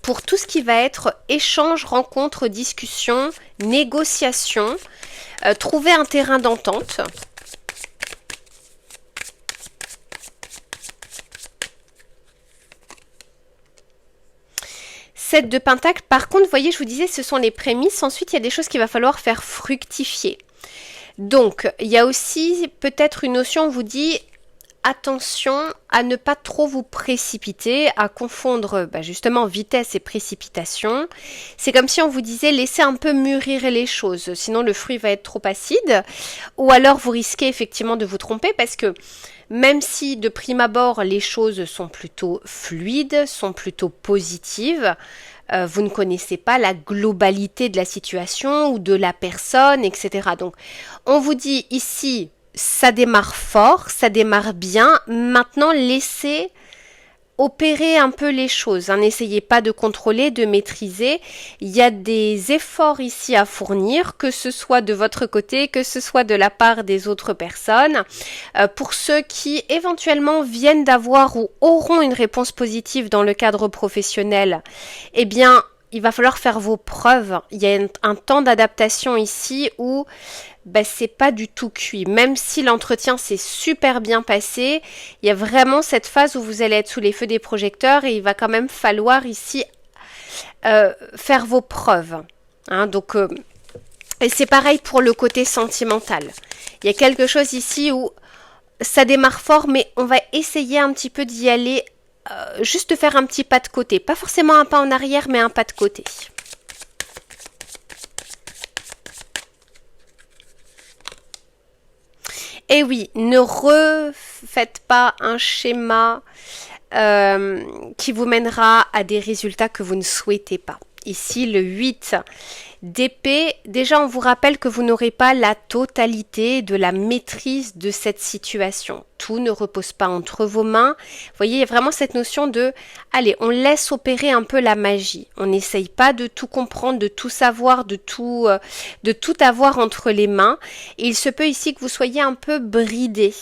pour tout ce qui va être échange, rencontre, discussion, négociation, trouver un terrain d'entente. Sept de Pentacle, par contre, vous voyez, je vous disais, ce sont les prémices. Ensuite, il y a des choses qu'il va falloir faire fructifier. Donc, il y a aussi peut-être une notion, on vous dit, attention à ne pas trop vous précipiter, à confondre justement vitesse et précipitation. C'est comme si on vous disait laissez un peu mûrir les choses, sinon le fruit va être trop acide, ou alors vous risquez effectivement de vous tromper parce que même si de prime abord les choses sont plutôt fluides, sont plutôt positives, vous ne connaissez pas la globalité de la situation ou de la personne, etc. Donc on vous dit ici, ça démarre fort, ça démarre bien. Maintenant, laissez opérez un peu les choses, hein. N'essayez pas de contrôler, de maîtriser. Il y a des efforts ici à fournir, que ce soit de votre côté, que ce soit de la part des autres personnes. Pour ceux qui éventuellement viennent d'avoir ou auront une réponse positive dans le cadre professionnel, eh bien, il va falloir faire vos preuves. Il y a un temps d'adaptation ici où c'est pas du tout cuit. Même si l'entretien s'est super bien passé, il y a vraiment cette phase où vous allez être sous les feux des projecteurs et il va quand même falloir ici faire vos preuves. Hein, donc, et c'est pareil pour le côté sentimental. Il y a quelque chose ici où ça démarre fort, mais on va essayer un petit peu d'y aller, juste faire un petit pas de côté. Pas forcément un pas en arrière, mais un pas de côté. Et oui, ne refaites pas un schéma qui vous mènera à des résultats que vous ne souhaitez pas. Ici, le 8 d'épée, déjà on vous rappelle que vous n'aurez pas la totalité de la maîtrise de cette situation. Tout ne repose pas entre vos mains. Vous voyez, il y a vraiment cette notion de, allez, on laisse opérer un peu la magie. On n'essaye pas de tout comprendre, de tout savoir, de tout avoir entre les mains. Et il se peut ici que vous soyez un peu bridé.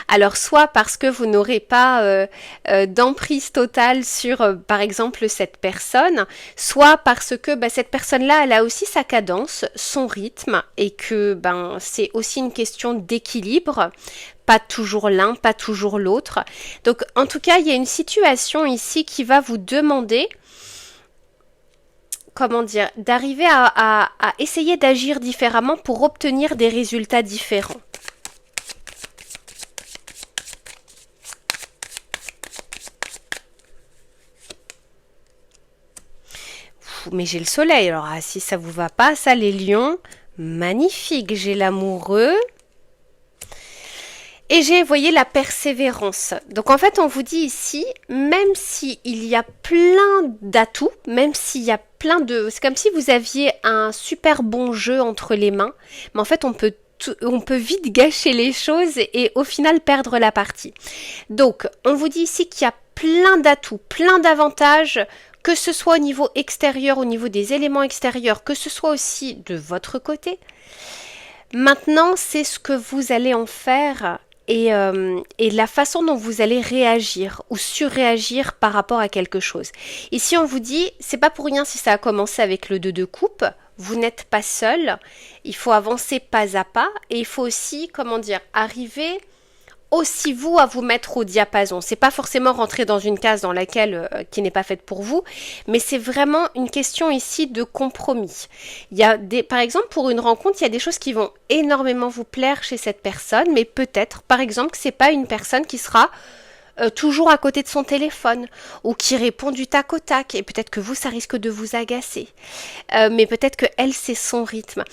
Alors, soit parce que vous n'aurez pas d'emprise totale sur, par exemple, cette personne, soit parce que cette personne-là, elle a aussi sa cadence, son rythme, et que c'est aussi une question d'équilibre. Pas toujours l'un, pas toujours l'autre. Donc, en tout cas, il y a une situation ici qui va vous demander, comment dire, d'arriver à essayer d'agir différemment pour obtenir des résultats différents. Mais j'ai le soleil, alors si ça vous va pas, ça les lions, magnifique, j'ai l'amoureux. Et j'ai, vous voyez, la persévérance. Donc en fait, on vous dit ici, même s'il y a plein d'atouts, même s'il y a plein de... C'est comme si vous aviez un super bon jeu entre les mains, mais en fait, on peut vite gâcher les choses et au final perdre la partie. Donc, on vous dit ici qu'il y a plein d'atouts, plein d'avantages, que ce soit au niveau extérieur, au niveau des éléments extérieurs, que ce soit aussi de votre côté. Maintenant, c'est ce que vous allez en faire et la façon dont vous allez réagir ou surréagir par rapport à quelque chose. Ici, on vous dit, c'est pas pour rien si ça a commencé avec le 2 de coupe, vous n'êtes pas seul, il faut avancer pas à pas et il faut aussi, comment dire, arriver aussi vous à vous mettre au diapason. C'est pas forcément rentrer dans une case dans laquelle qui n'est pas faite pour vous, mais c'est vraiment une question ici de compromis. Il y a par exemple pour une rencontre, il y a des choses qui vont énormément vous plaire chez cette personne, mais peut-être par exemple que c'est pas une personne qui sera toujours à côté de son téléphone ou qui répond du tac au tac et peut-être que vous ça risque de vous agacer mais peut-être que elle c'est son rythme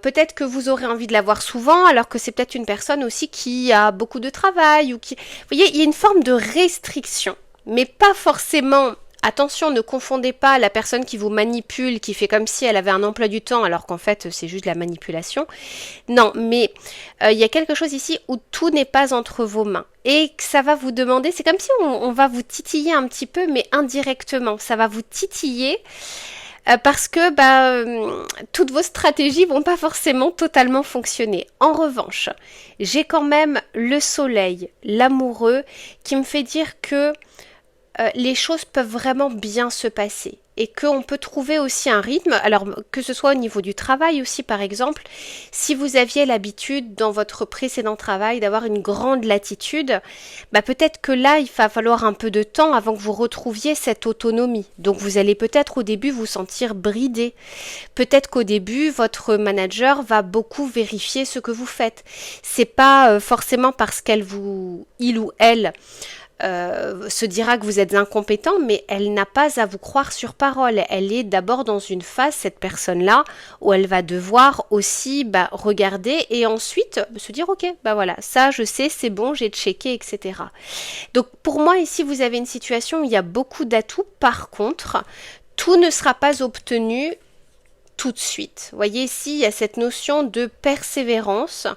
peut-être que vous aurez envie de la voir souvent alors que c'est peut-être une personne aussi qui a beaucoup de travail ou qui, vous voyez, il y a une forme de restriction mais pas forcément. Attention, ne confondez pas la personne qui vous manipule, qui fait comme si elle avait un emploi du temps alors qu'en fait c'est juste de la manipulation. Non, mais il y a quelque chose ici où tout n'est pas entre vos mains et que ça va vous demander, c'est comme si on va vous titiller un petit peu mais indirectement, ça va vous titiller parce que toutes vos stratégies vont pas forcément totalement fonctionner. En revanche, j'ai quand même le soleil, l'amoureux, qui me fait dire que les choses peuvent vraiment bien se passer et qu'on peut trouver aussi un rythme, alors que ce soit au niveau du travail aussi par exemple, si vous aviez l'habitude dans votre précédent travail d'avoir une grande latitude, peut-être que là il va falloir un peu de temps avant que vous retrouviez cette autonomie, donc vous allez peut-être au début vous sentir bridé, peut-être qu'au début votre manager va beaucoup vérifier ce que vous faites, c'est pas forcément parce il ou elle se dira que vous êtes incompétent, mais elle n'a pas à vous croire sur parole. Elle est d'abord dans une phase, cette personne-là, où elle va devoir aussi regarder et ensuite se dire ok, voilà, ça je sais, c'est bon, j'ai checké, etc. Donc pour moi ici vous avez une situation où il y a beaucoup d'atouts, par contre, tout ne sera pas obtenu tout de suite. Vous voyez ici, il y a cette notion de persévérance.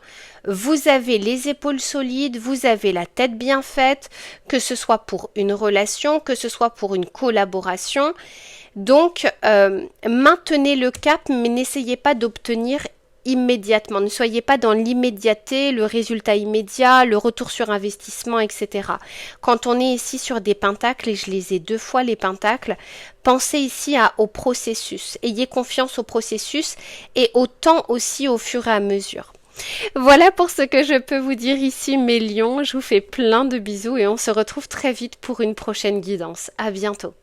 Vous avez les épaules solides, vous avez la tête bien faite, que ce soit pour une relation, que ce soit pour une collaboration. Donc, maintenez le cap, mais n'essayez pas d'obtenir immédiatement. Ne soyez pas dans l'immédiateté, le résultat immédiat, le retour sur investissement, etc. Quand on est ici sur des pentacles, et je les ai 2 fois les pentacles, pensez ici au processus. Ayez confiance au processus et au temps aussi au fur et à mesure. Voilà pour ce que je peux vous dire ici, mes lions. Je vous fais plein de bisous et on se retrouve très vite pour une prochaine guidance. À bientôt.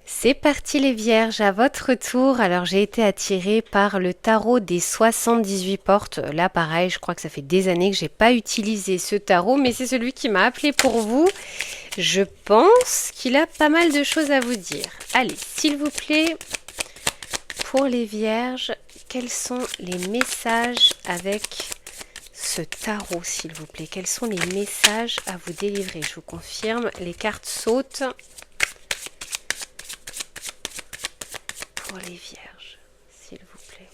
C'est parti les vierges, à votre tour. Alors j'ai été attirée par le tarot des 78 portes. Là pareil, je crois que ça fait des années que j'ai pas utilisé ce tarot, mais c'est celui qui m'a appelé pour vous. Je pense qu'il a pas mal de choses à vous dire. Allez, s'il vous plaît, pour les vierges, quels sont les messages avec ce tarot, s'il vous plaît? Quels sont les messages à vous délivrer? Je vous confirme, les cartes sautent. Pour les vierges, s'il vous plaît.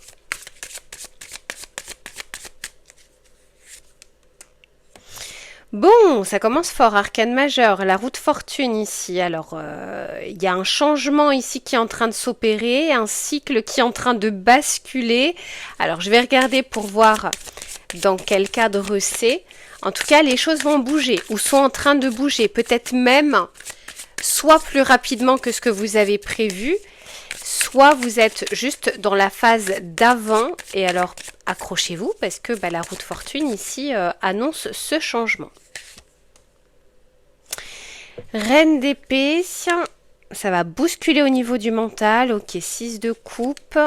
Bon, ça commence fort, arcane majeur, la roue de fortune ici. Alors, il y a un changement ici qui est en train de s'opérer, un cycle qui est en train de basculer. Alors, je vais regarder pour voir dans quel cadre c'est. En tout cas, les choses vont bouger ou sont en train de bouger. Peut-être même soit plus rapidement que ce que vous avez prévu, soit vous êtes juste dans la phase d'avant. Et alors, accrochez-vous parce que la roue de fortune ici annonce ce changement. Reine d'épée, ça va bousculer au niveau du mental. Ok, 6 de coupe,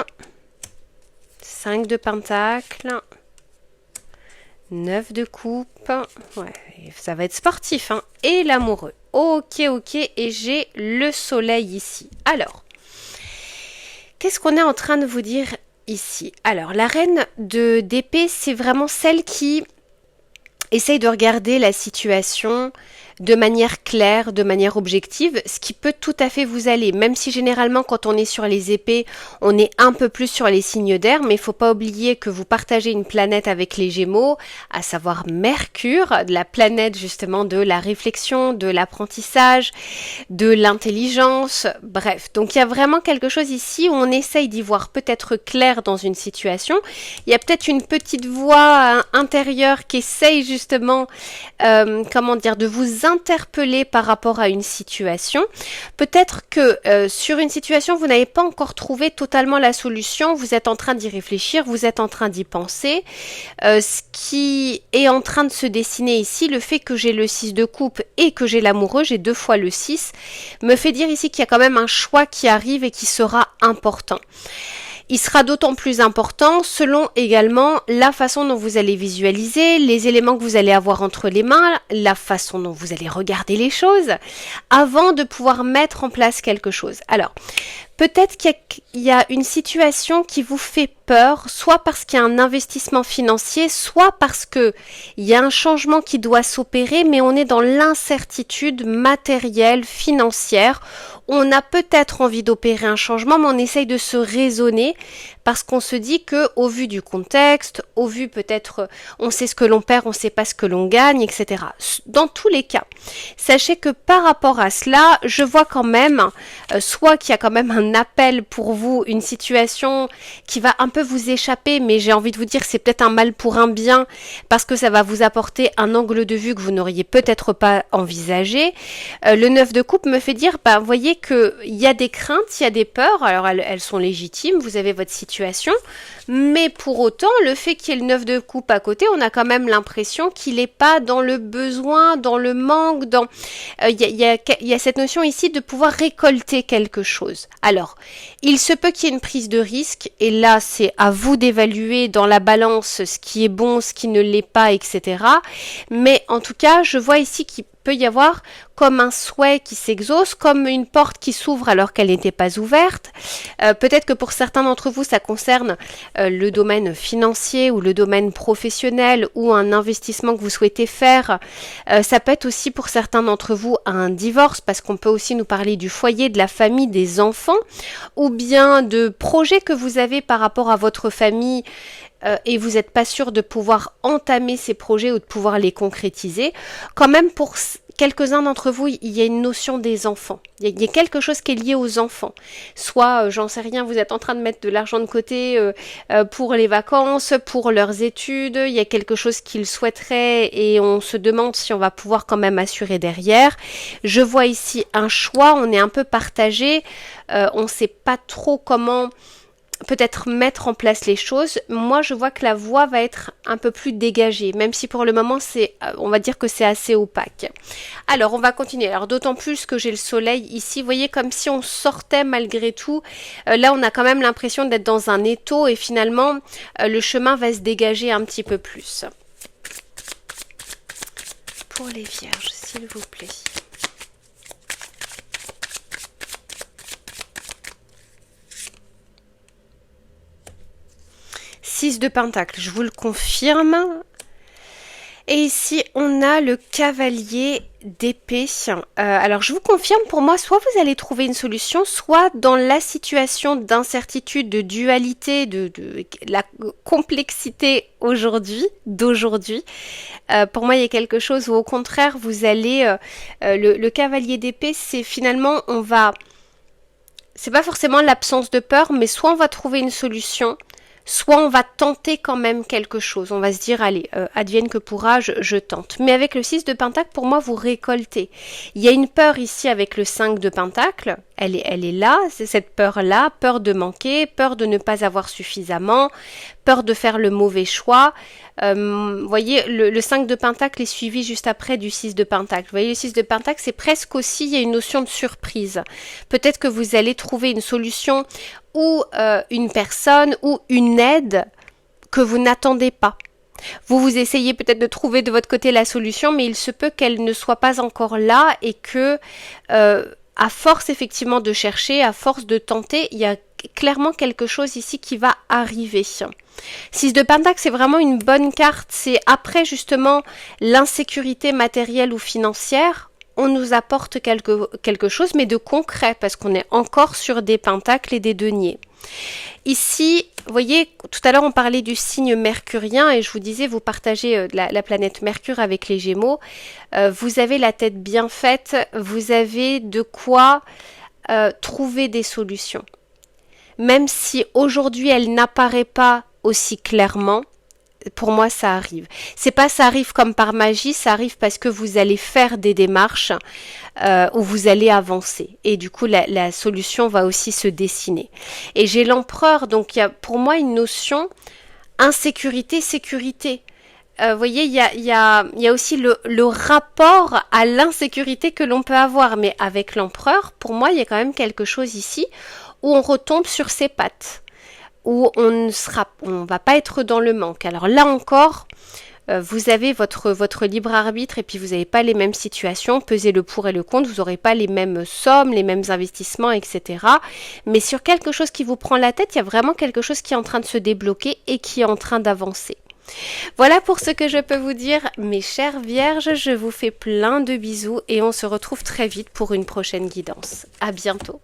5 de pentacle, 9 de coupe. Ouais, ça va être sportif, hein. Et l'amoureux. Ok, et j'ai le soleil ici. Alors, qu'est-ce qu'on est en train de vous dire ici? Alors, la reine d'épée, c'est vraiment celle qui essaye de regarder la situation de manière claire, de manière objective, ce qui peut tout à fait vous aller, même si généralement quand on est sur les épées, on est un peu plus sur les signes d'air, mais il ne faut pas oublier que vous partagez une planète avec les Gémeaux, à savoir Mercure, la planète justement de la réflexion, de l'apprentissage, de l'intelligence, bref. Donc il y a vraiment quelque chose ici où on essaye d'y voir peut-être clair dans une situation. Il y a peut-être une petite voix intérieure qui essaye justement, de vous interpeller par rapport à une situation. Peut-être que sur une situation, vous n'avez pas encore trouvé totalement la solution, vous êtes en train d'y réfléchir, vous êtes en train d'y penser. Ce qui est en train de se dessiner ici, le fait que j'ai le 6 de coupe et que j'ai l'amoureux, j'ai 2 fois le 6, me fait dire ici qu'il y a quand même un choix qui arrive et qui sera important. Il sera d'autant plus important selon également la façon dont vous allez visualiser, les éléments que vous allez avoir entre les mains, la façon dont vous allez regarder les choses avant de pouvoir mettre en place quelque chose. Alors, peut-être qu'il y a une situation qui vous fait peur, soit parce qu'il y a un investissement financier, soit parce qu'il y a un changement qui doit s'opérer, mais on est dans l'incertitude matérielle, financière. On a peut-être envie d'opérer un changement, mais on essaye de se raisonner parce qu'on se dit que, au vu du contexte, au vu peut-être, on sait ce que l'on perd, on ne sait pas ce que l'on gagne, etc. Dans tous les cas, sachez que par rapport à cela, je vois quand même, soit qu'il y a quand même un appel pour vous, une situation qui va un peu vous échapper, mais j'ai envie de vous dire c'est peut-être un mal pour un bien, parce que ça va vous apporter un angle de vue que vous n'auriez peut-être pas envisagé. Le 9 de coupe me fait dire, vous voyez qu'il y a des craintes, il y a des peurs, alors elles sont légitimes, vous avez votre situation, mais pour autant, le fait qu'il y ait le 9 de coupe à côté, on a quand même l'impression qu'il n'est pas dans le besoin, dans le manque, il y a cette notion ici de pouvoir récolter quelque chose. Alors, il se peut qu'il y ait une prise de risque, et là, c'est à vous d'évaluer dans la balance ce qui est bon, ce qui ne l'est pas, etc. Mais en tout cas, je vois ici qu'il peut y avoir comme un souhait qui s'exauce, comme une porte qui s'ouvre alors qu'elle n'était pas ouverte. Peut-être que pour certains d'entre vous, ça concerne le domaine financier ou le domaine professionnel ou un investissement que vous souhaitez faire. Ça peut être aussi pour certains d'entre vous un divorce, parce qu'on peut aussi nous parler du foyer, de la famille, des enfants, ou bien de projets que vous avez par rapport à votre famille et vous n'êtes pas sûr de pouvoir entamer ces projets ou de pouvoir les concrétiser. Quand même, pour quelques-uns d'entre vous, il y a une notion des enfants. Il y a quelque chose qui est lié aux enfants. Soit, j'en sais rien, vous êtes en train de mettre de l'argent de côté pour les vacances, pour leurs études. Il y a quelque chose qu'ils souhaiteraient et on se demande si on va pouvoir quand même assurer derrière. Je vois ici un choix, on est un peu partagé. On ne sait pas trop comment peut-être mettre en place les choses. Moi, je vois que la voie va être un peu plus dégagée, même si pour le moment, on va dire que c'est assez opaque. Alors, on va continuer. Alors, d'autant plus que j'ai le soleil ici. Vous voyez, comme si on sortait malgré tout. Là, on a quand même l'impression d'être dans un étau et finalement, le chemin va se dégager un petit peu plus. Pour les vierges, s'il vous plaît. De Pentacle, je vous le confirme. Et ici, on a le cavalier d'épée. Alors, je vous confirme, pour moi, soit vous allez trouver une solution, soit dans la situation d'incertitude, de dualité, de la complexité d'aujourd'hui. Pour moi, il y a quelque chose où, au contraire, vous allez... le cavalier d'épée, c'est finalement, c'est pas forcément l'absence de peur, mais soit on va trouver une solution, soit on va tenter quand même quelque chose. On va se dire, allez, advienne que pourra, je tente. Mais avec le 6 de Pentacle, pour moi, vous récoltez. Il y a une peur ici avec le 5 de Pentacle. Elle est là, c'est cette peur-là, peur de manquer, peur de ne pas avoir suffisamment, peur de faire le mauvais choix. Vous voyez, le 5 de Pentacle est suivi juste après du 6 de Pentacle. Vous voyez, le 6 de Pentacle, c'est presque aussi, il y a une notion de surprise. Peut-être que vous allez trouver une solution ou une personne ou une aide que vous n'attendez pas. Vous essayez peut-être de trouver de votre côté la solution, mais il se peut qu'elle ne soit pas encore là et que, à force effectivement de chercher, à force de tenter, il y a clairement quelque chose ici qui va arriver. 6 de Pentacle, c'est vraiment une bonne carte. C'est après justement l'insécurité matérielle ou financière, on nous apporte quelque chose, mais de concret, parce qu'on est encore sur des pentacles et des deniers. Ici, vous voyez, tout à l'heure on parlait du signe mercurien et je vous disais, vous partagez la planète Mercure avec les Gémeaux. Vous avez la tête bien faite, vous avez de quoi trouver des solutions. Même si aujourd'hui elle n'apparaît pas aussi clairement, pour moi, ça arrive. C'est pas ça arrive comme par magie, ça arrive parce que vous allez faire des démarches où vous allez avancer. Et du coup, la solution va aussi se dessiner. Et j'ai l'empereur, donc il y a pour moi une notion insécurité, sécurité. Vous voyez, il y a aussi le rapport à l'insécurité que l'on peut avoir. Mais avec l'empereur, pour moi, il y a quand même quelque chose ici où on retombe sur ses pattes, où on va pas être dans le manque. Alors là encore, vous avez votre libre arbitre et puis vous n'avez pas les mêmes situations, pesez le pour et le contre, vous n'aurez pas les mêmes sommes, les mêmes investissements, etc. Mais sur quelque chose qui vous prend la tête, il y a vraiment quelque chose qui est en train de se débloquer et qui est en train d'avancer. Voilà pour ce que je peux vous dire, mes chères vierges, je vous fais plein de bisous et on se retrouve très vite pour une prochaine guidance. À bientôt.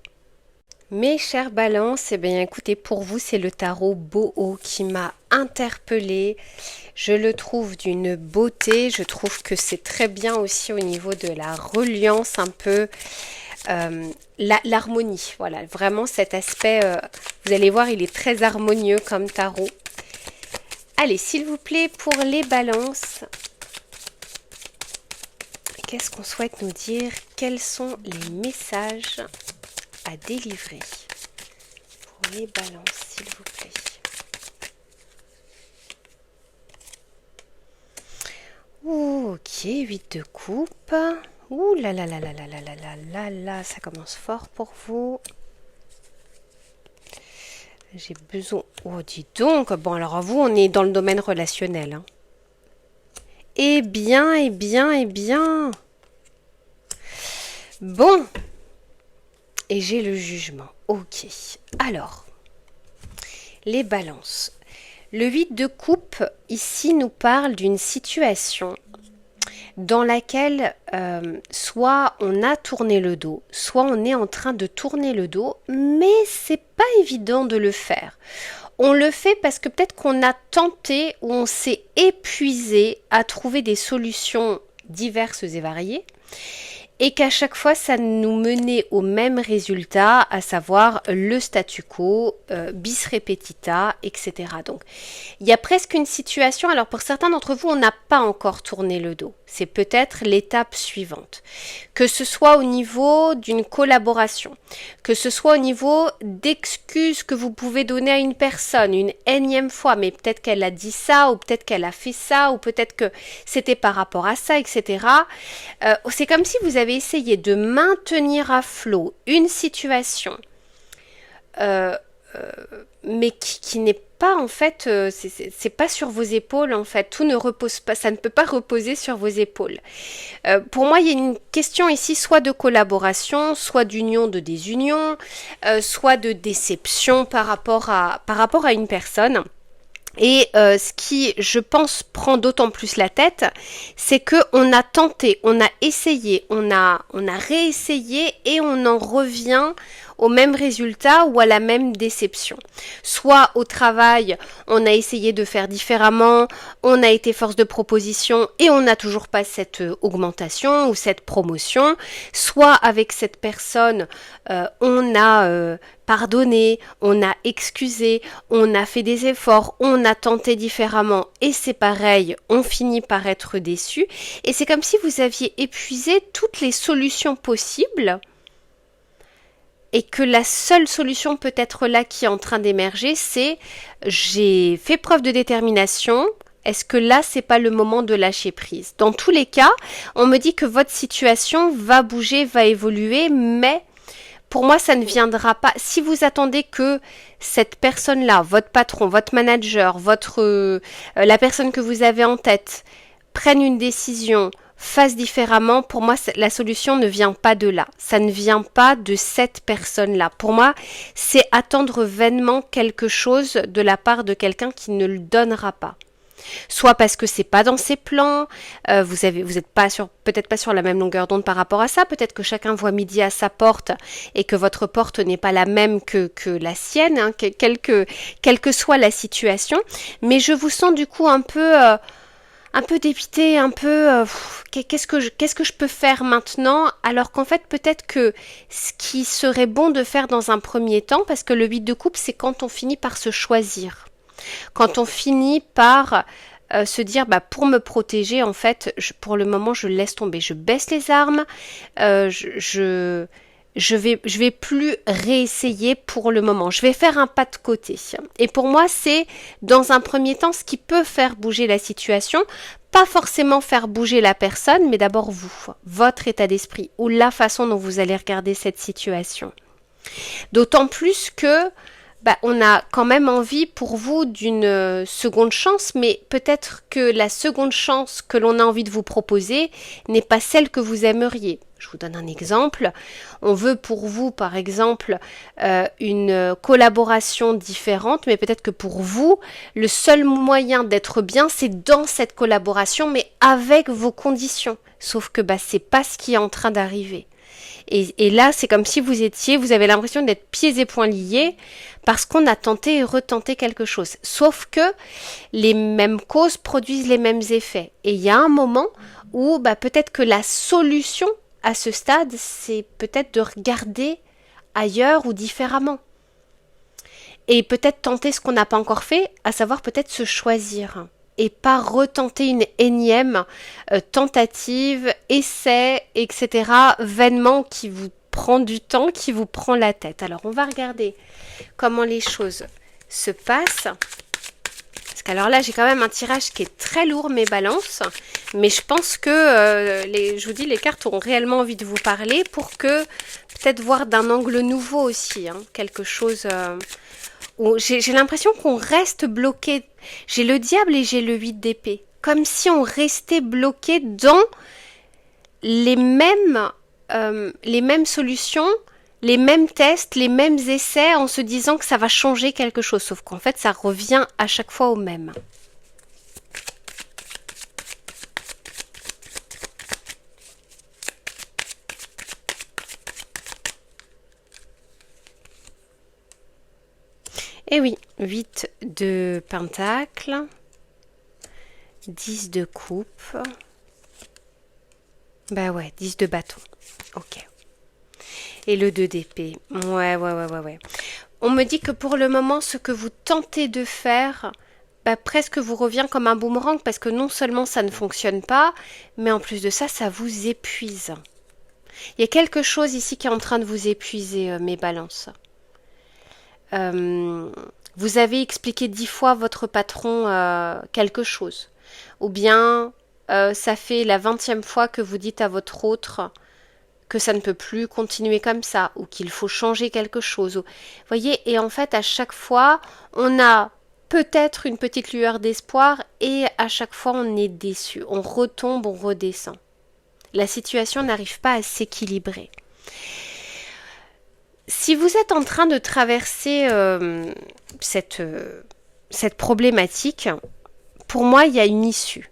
Mes chères balances, eh bien écoutez, pour vous c'est le tarot Boho qui m'a interpellée. Je le trouve d'une beauté, je trouve que c'est très bien aussi au niveau de la reliance un peu, l'harmonie. Voilà, vraiment cet aspect, vous allez voir, il est très harmonieux comme tarot. Allez, s'il vous plaît, pour les balances, qu'est-ce qu'on souhaite nous dire? Quels sont les messages à délivrer pour les balances, s'il vous plaît? Ok, 8 de coupe. Ouh là là là là là là là là là là, ça commence fort pour vous. J'ai besoin... Oh, dis donc. Bon, alors vous, on est dans le domaine relationnel. Hein. Eh bien, eh bien, eh bien. Bon, et j'ai le jugement. Ok. Alors, les balances. Le 8 de coupe, ici, nous parle d'une situation dans laquelle soit on a tourné le dos, soit on est en train de tourner le dos, mais c'est pas évident de le faire. On le fait parce que peut-être qu'on a tenté ou on s'est épuisé à trouver des solutions diverses et variées et qu'à chaque fois ça nous menait au même résultat, à savoir le statu quo, bis repetita, etc. Donc il y a presque une situation, alors pour certains d'entre vous on n'a pas encore tourné le dos, c'est peut-être l'étape suivante, que ce soit au niveau d'une collaboration, que ce soit au niveau d'excuses que vous pouvez donner à une personne une énième fois, mais peut-être qu'elle a dit ça, ou peut-être qu'elle a fait ça, ou peut-être que c'était par rapport à ça, etc. C'est comme si vous avez essayé de maintenir à flot une situation, mais qui n'est pas en fait, c'est pas sur vos épaules en fait, tout ne repose pas, ça ne peut pas reposer sur vos épaules. Pour moi, il y a une question ici soit de collaboration, soit d'union, de désunion, soit de déception par rapport à une personne. Et ce qui, je pense, prend d'autant plus la tête, c'est que on a tenté, on a essayé, on a réessayé et on en revient au même résultat ou à la même déception. Soit au travail, on a essayé de faire différemment, on a été force de proposition et on n'a toujours pas cette augmentation ou cette promotion. Soit avec cette personne, on a pardonné, on a excusé, on a fait des efforts, on a tenté différemment et c'est pareil, on finit par être déçu. Et c'est comme si vous aviez épuisé toutes les solutions possibles et que la seule solution peut-être là qui est en train d'émerger, c'est j'ai fait preuve de détermination. Est-ce que là, c'est pas le moment de lâcher prise? Dans tous les cas, on me dit que votre situation va bouger, va évoluer, mais pour moi, ça ne viendra pas. Si vous attendez que cette personne-là, votre patron, votre manager, la personne que vous avez en tête, prenne une décision, fasse différemment, pour moi, la solution ne vient pas de là. Ça ne vient pas de cette personne-là. Pour moi, c'est attendre vainement quelque chose de la part de quelqu'un qui ne le donnera pas. Soit parce que c'est pas dans ses plans, vous êtes pas peut-être pas sur la même longueur d'onde par rapport à ça, peut-être que chacun voit midi à sa porte et que votre porte n'est pas la même que la sienne, hein, quelle que soit la situation, mais je vous sens du coup un peu dépité, un peu qu'est-ce que je peux faire maintenant, alors qu'en fait peut-être que ce qui serait bon de faire dans un premier temps, parce que le 8 de coupe c'est quand on finit par se choisir. Quand on finit par se dire pour me protéger, en fait, pour le moment, je laisse tomber. Je baisse les armes. Je vais plus réessayer pour le moment. Je vais faire un pas de côté. Et pour moi, c'est dans un premier temps ce qui peut faire bouger la situation. Pas forcément faire bouger la personne, mais d'abord vous, votre état d'esprit ou la façon dont vous allez regarder cette situation. D'autant plus que on a quand même envie pour vous d'une seconde chance, mais peut-être que la seconde chance que l'on a envie de vous proposer n'est pas celle que vous aimeriez. Je vous donne un exemple. On veut pour vous, par exemple, une collaboration différente, mais peut-être que pour vous, le seul moyen d'être bien, c'est dans cette collaboration, mais avec vos conditions. Sauf que c'est pas ce qui est en train d'arriver. Et là, c'est comme si vous avez l'impression d'être pieds et poings liés parce qu'on a tenté et retenté quelque chose. Sauf que les mêmes causes produisent les mêmes effets. Et il y a un moment où peut-être que la solution à ce stade, c'est peut-être de regarder ailleurs ou différemment. Et peut-être tenter ce qu'on n'a pas encore fait, à savoir peut-être se choisir. Et pas retenter une énième tentative, essai, etc. vainement qui vous prend du temps, qui vous prend la tête. Alors, on va regarder comment les choses se passent. Parce qu'alors là, j'ai quand même un tirage qui est très lourd, mes balances. Mais je pense que, je vous dis, les cartes ont réellement envie de vous parler pour que, peut-être voir d'un angle nouveau aussi, hein, quelque chose... J'ai l'impression qu'on reste bloqué. J'ai le diable et j'ai le 8 d'épée. Comme si on restait bloqué dans les mêmes les mêmes solutions, les mêmes tests, les mêmes essais en se disant que ça va changer quelque chose. Sauf qu'en fait, ça revient à chaque fois au même. Et oui, 8 de pentacle, 10 de coupe. Bah ouais, 10 de bâton. Ok. Et le 2 d'épée. Ouais. On me dit que pour le moment, ce que vous tentez de faire, bah, presque vous revient comme un boomerang parce que non seulement ça ne fonctionne pas, mais en plus de ça, ça vous épuise. Il y a quelque chose ici qui est en train de vous épuiser, mes balances. Vous avez expliqué 10 fois à votre patron quelque chose. Ou bien ça fait la 20e fois que vous dites à votre autre que ça ne peut plus continuer comme ça, ou qu'il faut changer quelque chose. Vous voyez, et en fait, à chaque fois, on a peut-être une petite lueur d'espoir, et à chaque fois, on est déçu. On retombe, on redescend. La situation n'arrive pas à s'équilibrer. Si vous êtes en train de traverser cette problématique, pour moi, il y a une issue.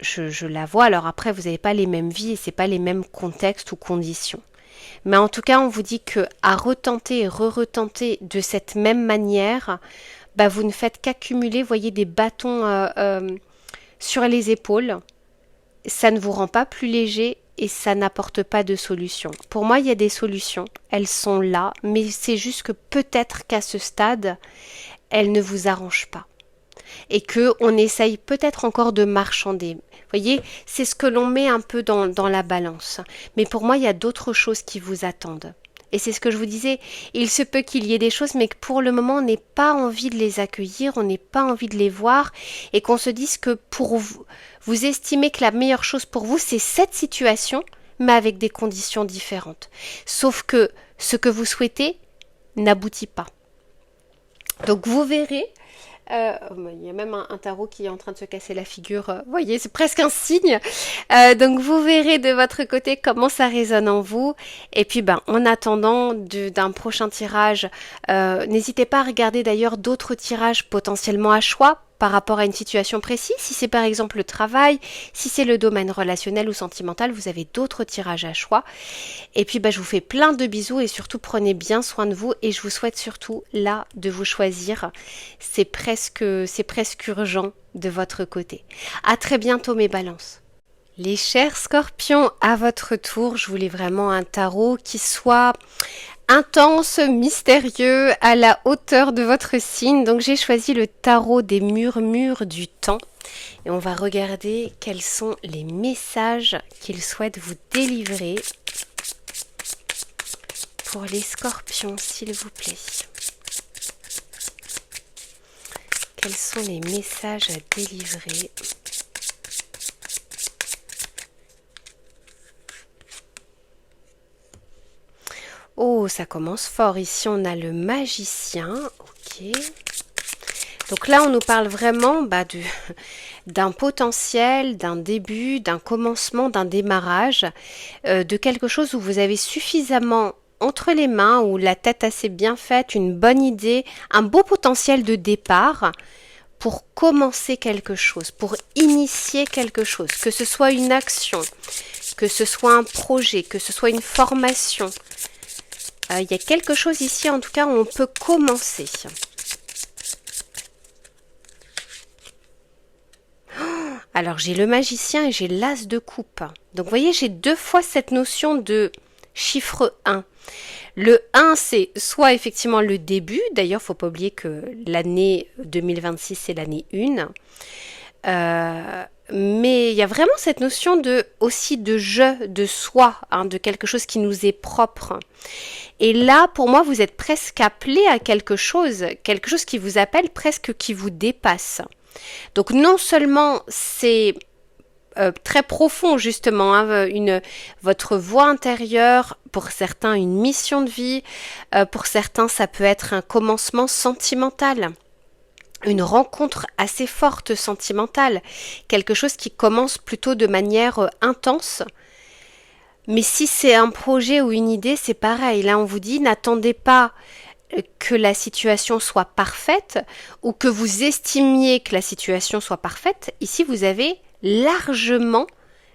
Je la vois. Alors après, vous n'avez pas les mêmes vies et c'est pas les mêmes contextes ou conditions. Mais en tout cas, on vous dit que à retenter et re-retenter de cette même manière, bah, vous ne faites qu'accumuler, voyez, des bâtons sur les épaules. Ça ne vous rend pas plus léger et ça n'apporte pas de solution. Pour moi, il y a des solutions. Elles sont là, mais c'est juste que peut-être qu'à ce stade, elles ne vous arrangent pas. Et qu'on essaye peut-être encore de marchander. Vous voyez, c'est ce que l'on met un peu dans la balance. Mais pour moi, il y a d'autres choses qui vous attendent. Et c'est ce que je vous disais, il se peut qu'il y ait des choses, mais que pour le moment, on n'ait pas envie de les accueillir, on n'ait pas envie de les voir, et qu'on se dise que pour vous, vous estimez que la meilleure chose pour vous, c'est cette situation, mais avec des conditions différentes. Sauf que ce que vous souhaitez n'aboutit pas. Donc vous verrez, il y a même un tarot qui est en train de se casser la figure. Vous voyez, c'est presque un signe. Donc vous verrez de votre côté comment ça résonne en vous. Et puis en attendant d'un prochain tirage, n'hésitez pas à regarder d'ailleurs d'autres tirages potentiellement à choix par rapport à une situation précise. Si c'est par exemple le travail, si c'est le domaine relationnel ou sentimental, vous avez d'autres tirages à choix. Et puis je vous fais plein de bisous et surtout prenez bien soin de vous et je vous souhaite surtout là de vous choisir. C'est presque urgent de votre côté. À très bientôt mes balances. Les chers scorpions, à votre tour, je voulais vraiment un tarot qui soit intense, mystérieux, à la hauteur de votre signe. Donc j'ai choisi le tarot des murmures du temps. Et on va regarder quels sont les messages qu'il souhaite vous délivrer pour les scorpions, s'il vous plaît. Quels sont les messages à délivrer ? Oh, ça commence fort. Ici, on a le magicien. Ok. Donc là, on nous parle vraiment d'un potentiel, d'un début, d'un commencement, d'un démarrage, de quelque chose où vous avez suffisamment entre les mains, où la tête assez bien faite, une bonne idée, un beau potentiel de départ pour commencer quelque chose, pour initier quelque chose, que ce soit une action, que ce soit un projet, que ce soit une formation. Il y a quelque chose ici, en tout cas, où on peut commencer. Alors, j'ai le magicien et j'ai l'as de coupe. Donc, vous voyez, j'ai 2 fois cette notion de chiffre 1. Le 1, c'est soit effectivement le début. D'ailleurs, il ne faut pas oublier que l'année 2026, c'est l'année 1. Mais il y a vraiment cette notion aussi de je, de soi, de quelque chose qui nous est propre. Et là, pour moi, vous êtes presque appelé à quelque chose qui vous appelle, presque qui vous dépasse. Donc non seulement c'est très profond justement, votre voix intérieure, pour certains une mission de vie, pour certains ça peut être un commencement sentimental. Une rencontre assez forte sentimentale, quelque chose qui commence plutôt de manière intense, Mais si c'est un projet ou une idée, c'est pareil. Là, on vous dit, n'attendez pas que la situation soit parfaite ou que vous estimiez que la situation soit parfaite. Ici, vous avez largement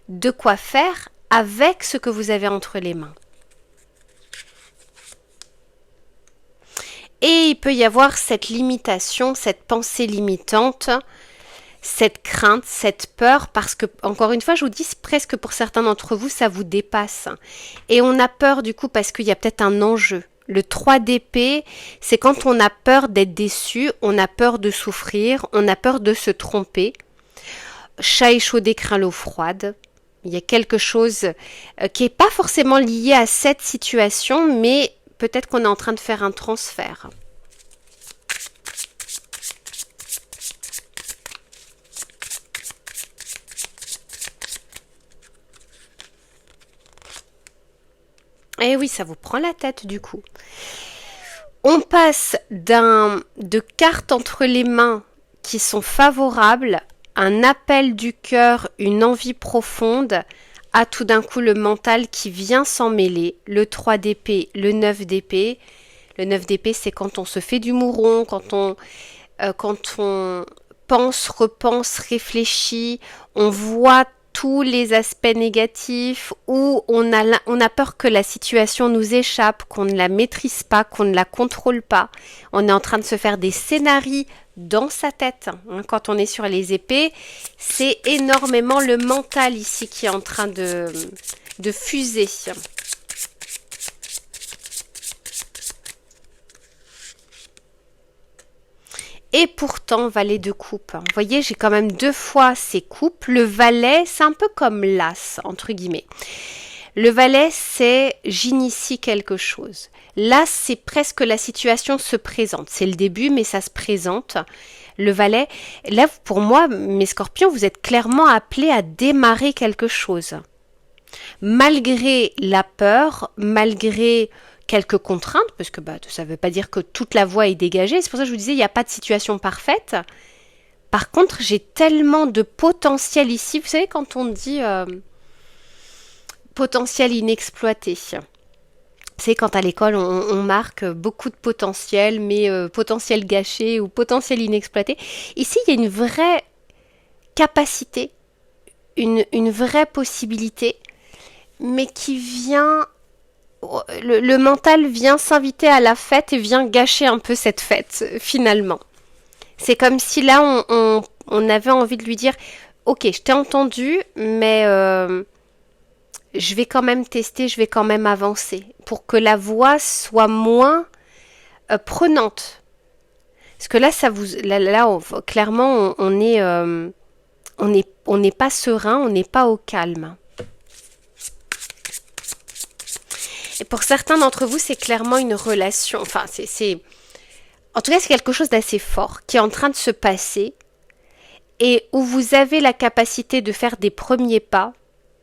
de quoi faire avec ce que vous avez entre les mains. Et il peut y avoir cette limitation, cette pensée limitante, cette crainte, cette peur, parce que, encore une fois, je vous dis, presque pour certains d'entre vous, ça vous dépasse. Et on a peur du coup parce qu'il y a peut-être un enjeu. Le 3 d'épée, c'est quand on a peur d'être déçu, on a peur de souffrir, on a peur de se tromper. Chat échaudé craint l'eau froide. Il y a quelque chose qui n'est pas forcément lié à cette situation, mais peut-être qu'on est en train de faire un transfert. Et oui, ça vous prend la tête du coup. On passe de cartes entre les mains qui sont favorables, un appel du cœur, une envie profonde, à tout d'un coup le mental qui vient s'en mêler, le 3 d'épée, le 9 d'épée. Le 9 d'épée, c'est quand on se fait du mouron, quand on pense, repense, réfléchit, on voit tous les aspects négatifs, ou on a peur que la situation nous échappe, qu'on ne la maîtrise pas, qu'on ne la contrôle pas. On est en train de se faire des scénarios dans sa tête. Quand on est sur les épées, c'est énormément le mental ici qui est en train de fuser. Et pourtant, valet de coupe. Vous voyez, j'ai quand même 2 fois ces coupes. Le valet, c'est un peu comme l'as, entre guillemets. Le valet, c'est j'initie quelque chose. L'as, c'est presque la situation se présente. C'est le début, mais ça se présente. Le valet, là, pour moi, mes scorpions, vous êtes clairement appelés à démarrer quelque chose. Malgré la peur, malgré quelques contraintes, parce que ça ne veut pas dire que toute la voie est dégagée. C'est pour ça que je vous disais, il n'y a pas de situation parfaite. Par contre, j'ai tellement de potentiel ici. Vous savez, quand on dit potentiel inexploité, c'est quand à l'école, on marque beaucoup de potentiel, mais potentiel gâché ou potentiel inexploité. Ici, il y a une vraie capacité, une vraie possibilité, mais qui vient... Le mental vient s'inviter à la fête et vient gâcher un peu cette fête, finalement. C'est comme si là, on avait envie de lui dire « Ok, je t'ai entendu, mais je vais quand même tester, je vais quand même avancer pour que la voix soit moins prenante. » Parce que là, clairement, on n'est pas serein, on n'est pas au calme. Et pour certains d'entre vous, c'est clairement une relation, en tout cas, c'est quelque chose d'assez fort qui est en train de se passer et où vous avez la capacité de faire des premiers pas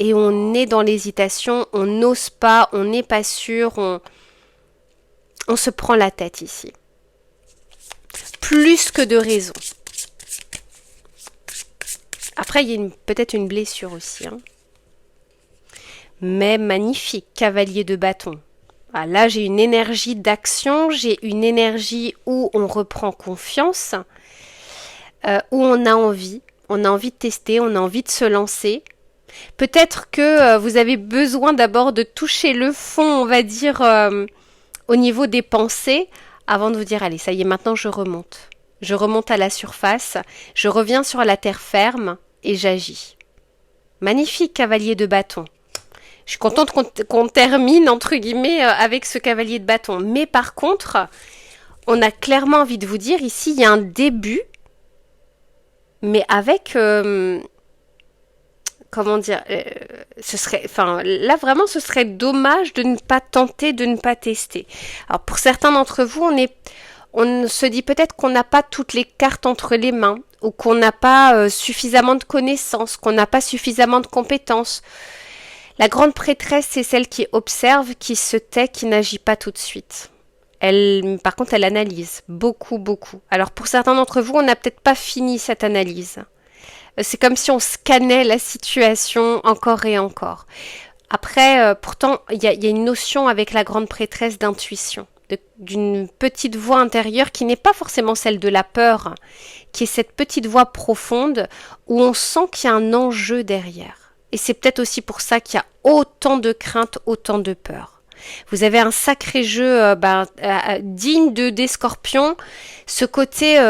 et on est dans l'hésitation, on n'ose pas, on n'est pas sûr, on se prend la tête ici. Plus que de raison. Après, il y a peut-être une blessure aussi, mais magnifique, cavalier de bâton. Ah, là, j'ai une énergie d'action, j'ai une énergie où on reprend confiance, où on a envie de tester, on a envie de se lancer. Peut-être que vous avez besoin d'abord de toucher le fond, on va dire, au niveau des pensées, avant de vous dire, allez, ça y est, maintenant je remonte. Je remonte à la surface, je reviens sur la terre ferme et j'agis. Magnifique cavalier de bâton. Je suis contente qu'on termine, entre guillemets, avec ce cavalier de bâton. Mais par contre, on a clairement envie de vous dire, ici, il y a un début, mais avec... comment dire là, vraiment, ce serait dommage de ne pas tenter, de ne pas tester. Alors, pour certains d'entre vous, on se dit peut-être qu'on n'a pas toutes les cartes entre les mains, ou qu'on n'a pas suffisamment de connaissances, qu'on n'a pas suffisamment de compétences. La grande prêtresse, c'est celle qui observe, qui se tait, qui n'agit pas tout de suite. Par contre, elle analyse beaucoup, beaucoup. Alors, pour certains d'entre vous, on n'a peut-être pas fini cette analyse. C'est comme si on scannait la situation encore et encore. Après, pourtant, il y a une notion avec la grande prêtresse d'intuition, d'une petite voix intérieure qui n'est pas forcément celle de la peur, qui est cette petite voix profonde où on sent qu'il y a un enjeu derrière. Et c'est peut-être aussi pour ça qu'il y a autant de crainte, autant de peur. Vous avez un sacré jeu digne des scorpions, ce côté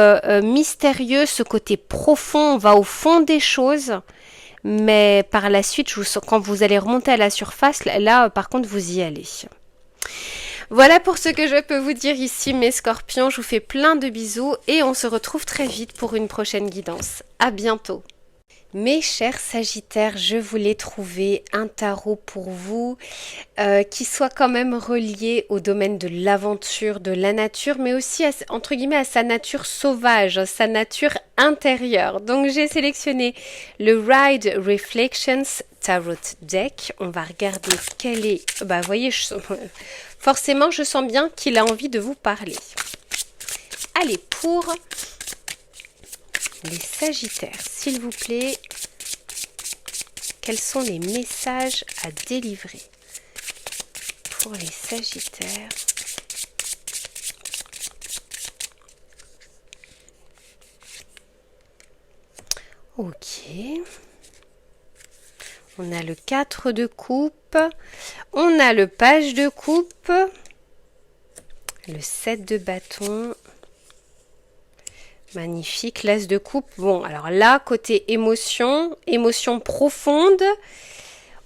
mystérieux, ce côté profond, on va au fond des choses. Mais par la suite, quand vous allez remonter à la surface, là, par contre, vous y allez. Voilà pour ce que je peux vous dire ici, mes scorpions. Je vous fais plein de bisous et on se retrouve très vite pour une prochaine guidance. À bientôt. Mes chers Sagittaires, je voulais trouver un tarot pour vous qui soit quand même relié au domaine de l'aventure, de la nature, mais aussi entre guillemets à sa nature sauvage, sa nature intérieure. Donc j'ai sélectionné le Ride Reflections Tarot Deck. On va regarder quel est... Bah vous voyez, forcément je sens bien qu'il a envie de vous parler. Allez, pour... les Sagittaires, s'il vous plaît, quels sont les messages à délivrer pour les Sagittaires? Ok. On a le 4 de coupe, on a le page de coupe, le 7 de bâton. Magnifique, l'as de coupe. Bon, alors là, côté émotion, émotion profonde,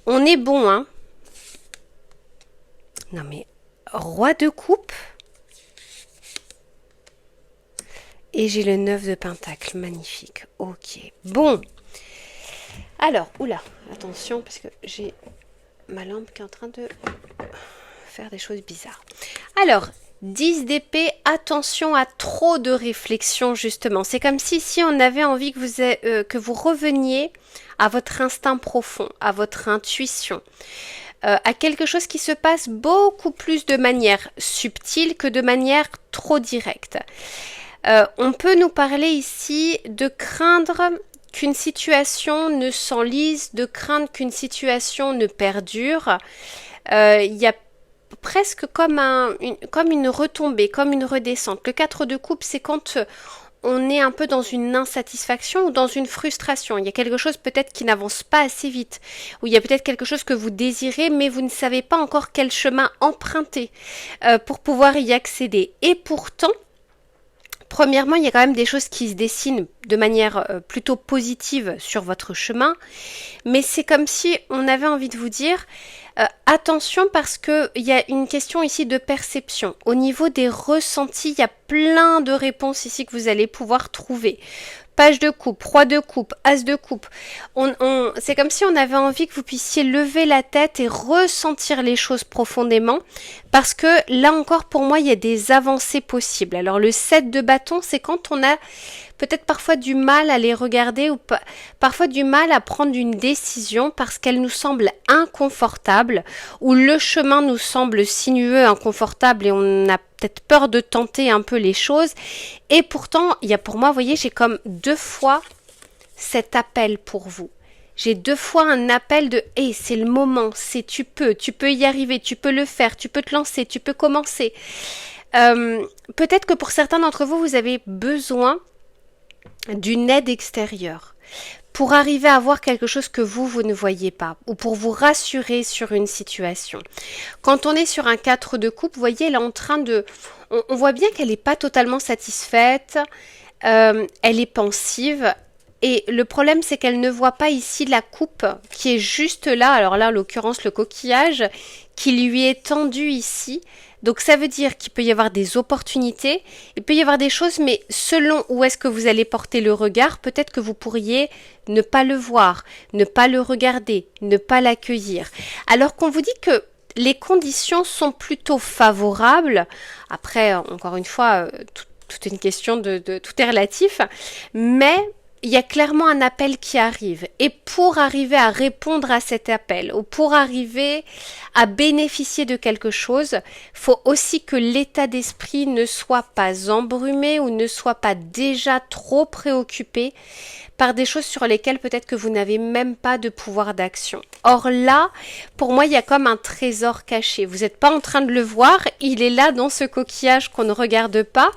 on est bon, hein. Non mais, roi de coupe. Et j'ai le 9 de pentacle, magnifique. Ok, bon. Alors, oula, attention, parce que j'ai ma lampe qui est en train de faire des choses bizarres. Alors, 10 d'épée, attention à trop de réflexion justement. C'est comme si on avait envie que vous reveniez à votre instinct profond, à votre intuition, à quelque chose qui se passe beaucoup plus de manière subtile que de manière trop directe. On peut nous parler ici de craindre qu'une situation ne s'enlise, de craindre qu'une situation ne perdure. Il y a presque comme une retombée, comme une redescente. Le 4 de coupe, c'est quand on est un peu dans une insatisfaction ou dans une frustration. Il y a quelque chose peut-être qui n'avance pas assez vite, ou il y a peut-être quelque chose que vous désirez, mais vous ne savez pas encore quel chemin emprunter pour pouvoir y accéder. Et pourtant, premièrement, il y a quand même des choses qui se dessinent de manière plutôt positive sur votre chemin, mais c'est comme si on avait envie de vous dire attention parce qu'il y a une question ici de perception. Au niveau des ressentis, il y a plein de réponses ici que vous allez pouvoir trouver. Page de coupe, roi de coupe, as de coupe. C'est comme si on avait envie que vous puissiez lever la tête et ressentir les choses profondément. Parce que là encore, pour moi, il y a des avancées possibles. Alors le 7 de bâton, c'est quand on a peut-être parfois du mal à les regarder ou parfois du mal à prendre une décision parce qu'elle nous semble inconfortable ou le chemin nous semble sinueux, inconfortable et on a peut-être peur de tenter un peu les choses. Et pourtant, il y a pour moi, vous voyez, j'ai comme 2 fois cet appel pour vous. J'ai 2 fois un appel de hey, c'est le moment, tu peux y arriver, tu peux le faire, tu peux te lancer, tu peux commencer. Peut-être que pour certains d'entre vous, vous avez besoin d'une aide extérieure pour arriver à voir quelque chose que vous ne voyez pas ou pour vous rassurer sur une situation. Quand on est sur un 4 de coupe, vous voyez, elle est en train de... On voit bien qu'elle n'est pas totalement satisfaite, elle est pensive. Et le problème, c'est qu'elle ne voit pas ici la coupe qui est juste là. Alors là, en l'occurrence, le coquillage qui lui est tendu ici. Donc ça veut dire qu'il peut y avoir des opportunités, il peut y avoir des choses, mais selon où est-ce que vous allez porter le regard, peut-être que vous pourriez ne pas le voir, ne pas le regarder, ne pas l'accueillir. Alors qu'on vous dit que les conditions sont plutôt favorables. Après, encore une fois, toute une question de tout est relatif, mais il y a clairement un appel qui arrive. Et pour arriver à répondre à cet appel, ou pour arriver à bénéficier de quelque chose, il faut aussi que l'état d'esprit ne soit pas embrumé ou ne soit pas déjà trop préoccupé par des choses sur lesquelles peut-être que vous n'avez même pas de pouvoir d'action. Or là, pour moi, il y a comme un trésor caché. Vous n'êtes pas en train de le voir, il est là dans ce coquillage qu'on ne regarde pas.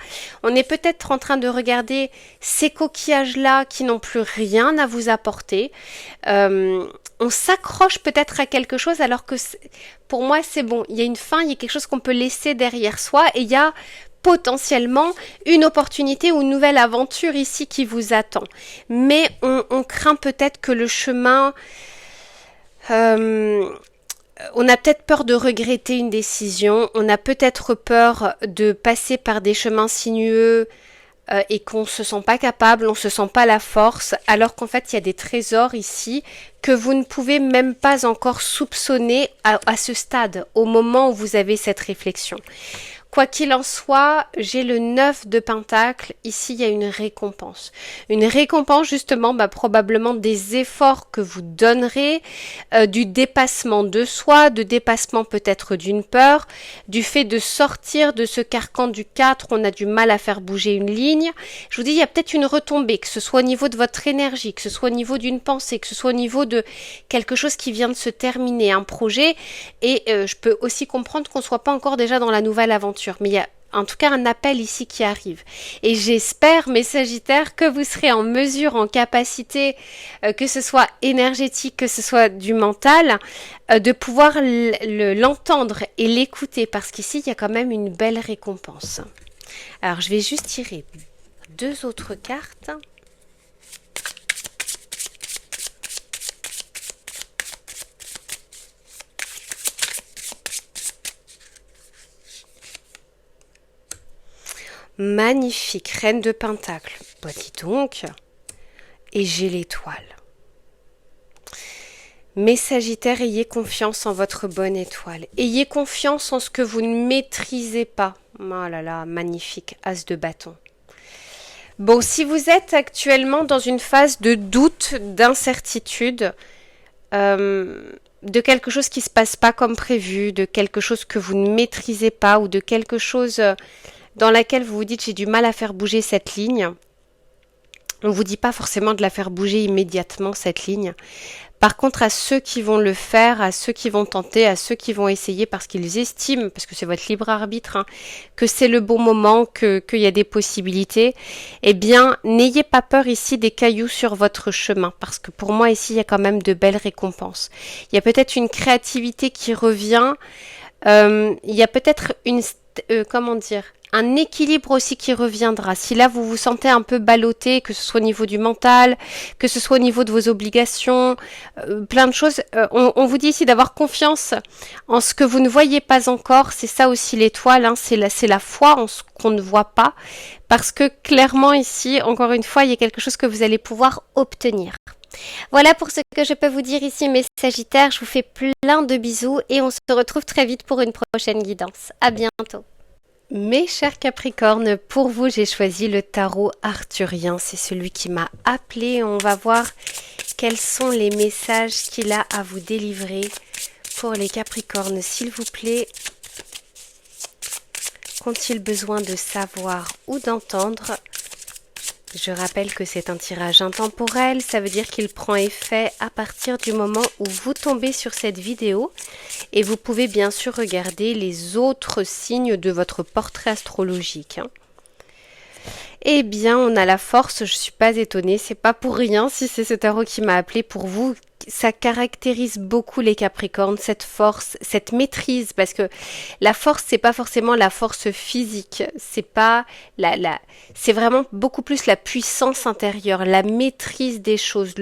On est peut-être en train de regarder ces coquillages-là qui n'ont plus rien à vous apporter. On s'accroche peut-être à quelque chose alors que pour moi c'est bon. Il y a une fin, il y a quelque chose qu'on peut laisser derrière soi et il y a potentiellement une opportunité ou une nouvelle aventure ici qui vous attend. Mais on craint peut-être que le chemin... on a peut-être peur de regretter une décision, on a peut-être peur de passer par des chemins sinueux et qu'on ne se sent pas capable, on ne se sent pas la force, alors qu'en fait il y a des trésors ici que vous ne pouvez même pas encore soupçonner à ce stade, au moment où vous avez cette réflexion. Quoi qu'il en soit, j'ai le 9 de Pentacle. Ici, il y a une récompense. Une récompense, justement, probablement des efforts que vous donnerez, du dépassement de soi, de dépassement peut-être d'une peur, du fait de sortir de ce carcan du 4, on a du mal à faire bouger une ligne. Je vous dis, il y a peut-être une retombée, que ce soit au niveau de votre énergie, que ce soit au niveau d'une pensée, que ce soit au niveau de quelque chose qui vient de se terminer, un projet. Et je peux aussi comprendre qu'on ne soit pas encore déjà dans la nouvelle aventure. Mais il y a en tout cas un appel ici qui arrive. Et j'espère, mes Sagittaires, que vous serez en mesure, en capacité, que ce soit énergétique, que ce soit du mental, de pouvoir l'entendre et l'écouter. Parce qu'ici, il y a quand même une belle récompense. Alors, je vais juste tirer 2 autres cartes. Magnifique, Reine de Pentacle. Dis donc. Et j'ai l'étoile. Mes Sagittaires, ayez confiance en votre bonne étoile. Ayez confiance en ce que vous ne maîtrisez pas. Oh là là, magnifique, As de bâton. Bon, si vous êtes actuellement dans une phase de doute, d'incertitude, de quelque chose qui ne se passe pas comme prévu, de quelque chose que vous ne maîtrisez pas ou de quelque chose... dans laquelle vous vous dites j'ai du mal à faire bouger cette ligne. On ne vous dit pas forcément de la faire bouger immédiatement, cette ligne. Par contre, à ceux qui vont le faire, à ceux qui vont tenter, à ceux qui vont essayer parce qu'ils estiment, parce que c'est votre libre arbitre, que c'est le bon moment, qu'il y a des possibilités, eh bien, n'ayez pas peur ici des cailloux sur votre chemin. Parce que pour moi, ici, il y a quand même de belles récompenses. Il y a peut-être une créativité qui revient. Il y a peut-être un équilibre aussi qui reviendra. Si là vous vous sentez un peu ballotté, que ce soit au niveau du mental, que ce soit au niveau de vos obligations, plein de choses, on vous dit ici d'avoir confiance en ce que vous ne voyez pas encore. C'est ça aussi l'étoile, c'est la foi en ce qu'on ne voit pas. Parce que clairement ici, encore une fois, il y a quelque chose que vous allez pouvoir obtenir. Voilà pour ce que je peux vous dire ici, mes Sagittaires. Je vous fais plein de bisous et on se retrouve très vite pour une prochaine guidance. À bientôt. Mes chers Capricornes, pour vous, j'ai choisi le tarot arthurien. C'est celui qui m'a appelé. On va voir quels sont les messages qu'il a à vous délivrer pour les Capricornes. S'il vous plaît, qu'ont-ils besoin de savoir ou d'entendre ? Je rappelle que c'est un tirage intemporel, ça veut dire qu'il prend effet à partir du moment où vous tombez sur cette vidéo et vous pouvez bien sûr regarder les autres signes de votre portrait astrologique. Eh bien, on a la force, je ne suis pas étonnée, c'est pas pour rien si c'est ce tarot qui m'a appelé pour vous. Ça caractérise beaucoup les Capricornes, cette force, cette maîtrise, parce que la force, c'est pas forcément la force physique, c'est pas c'est vraiment beaucoup plus la puissance intérieure, la maîtrise des choses,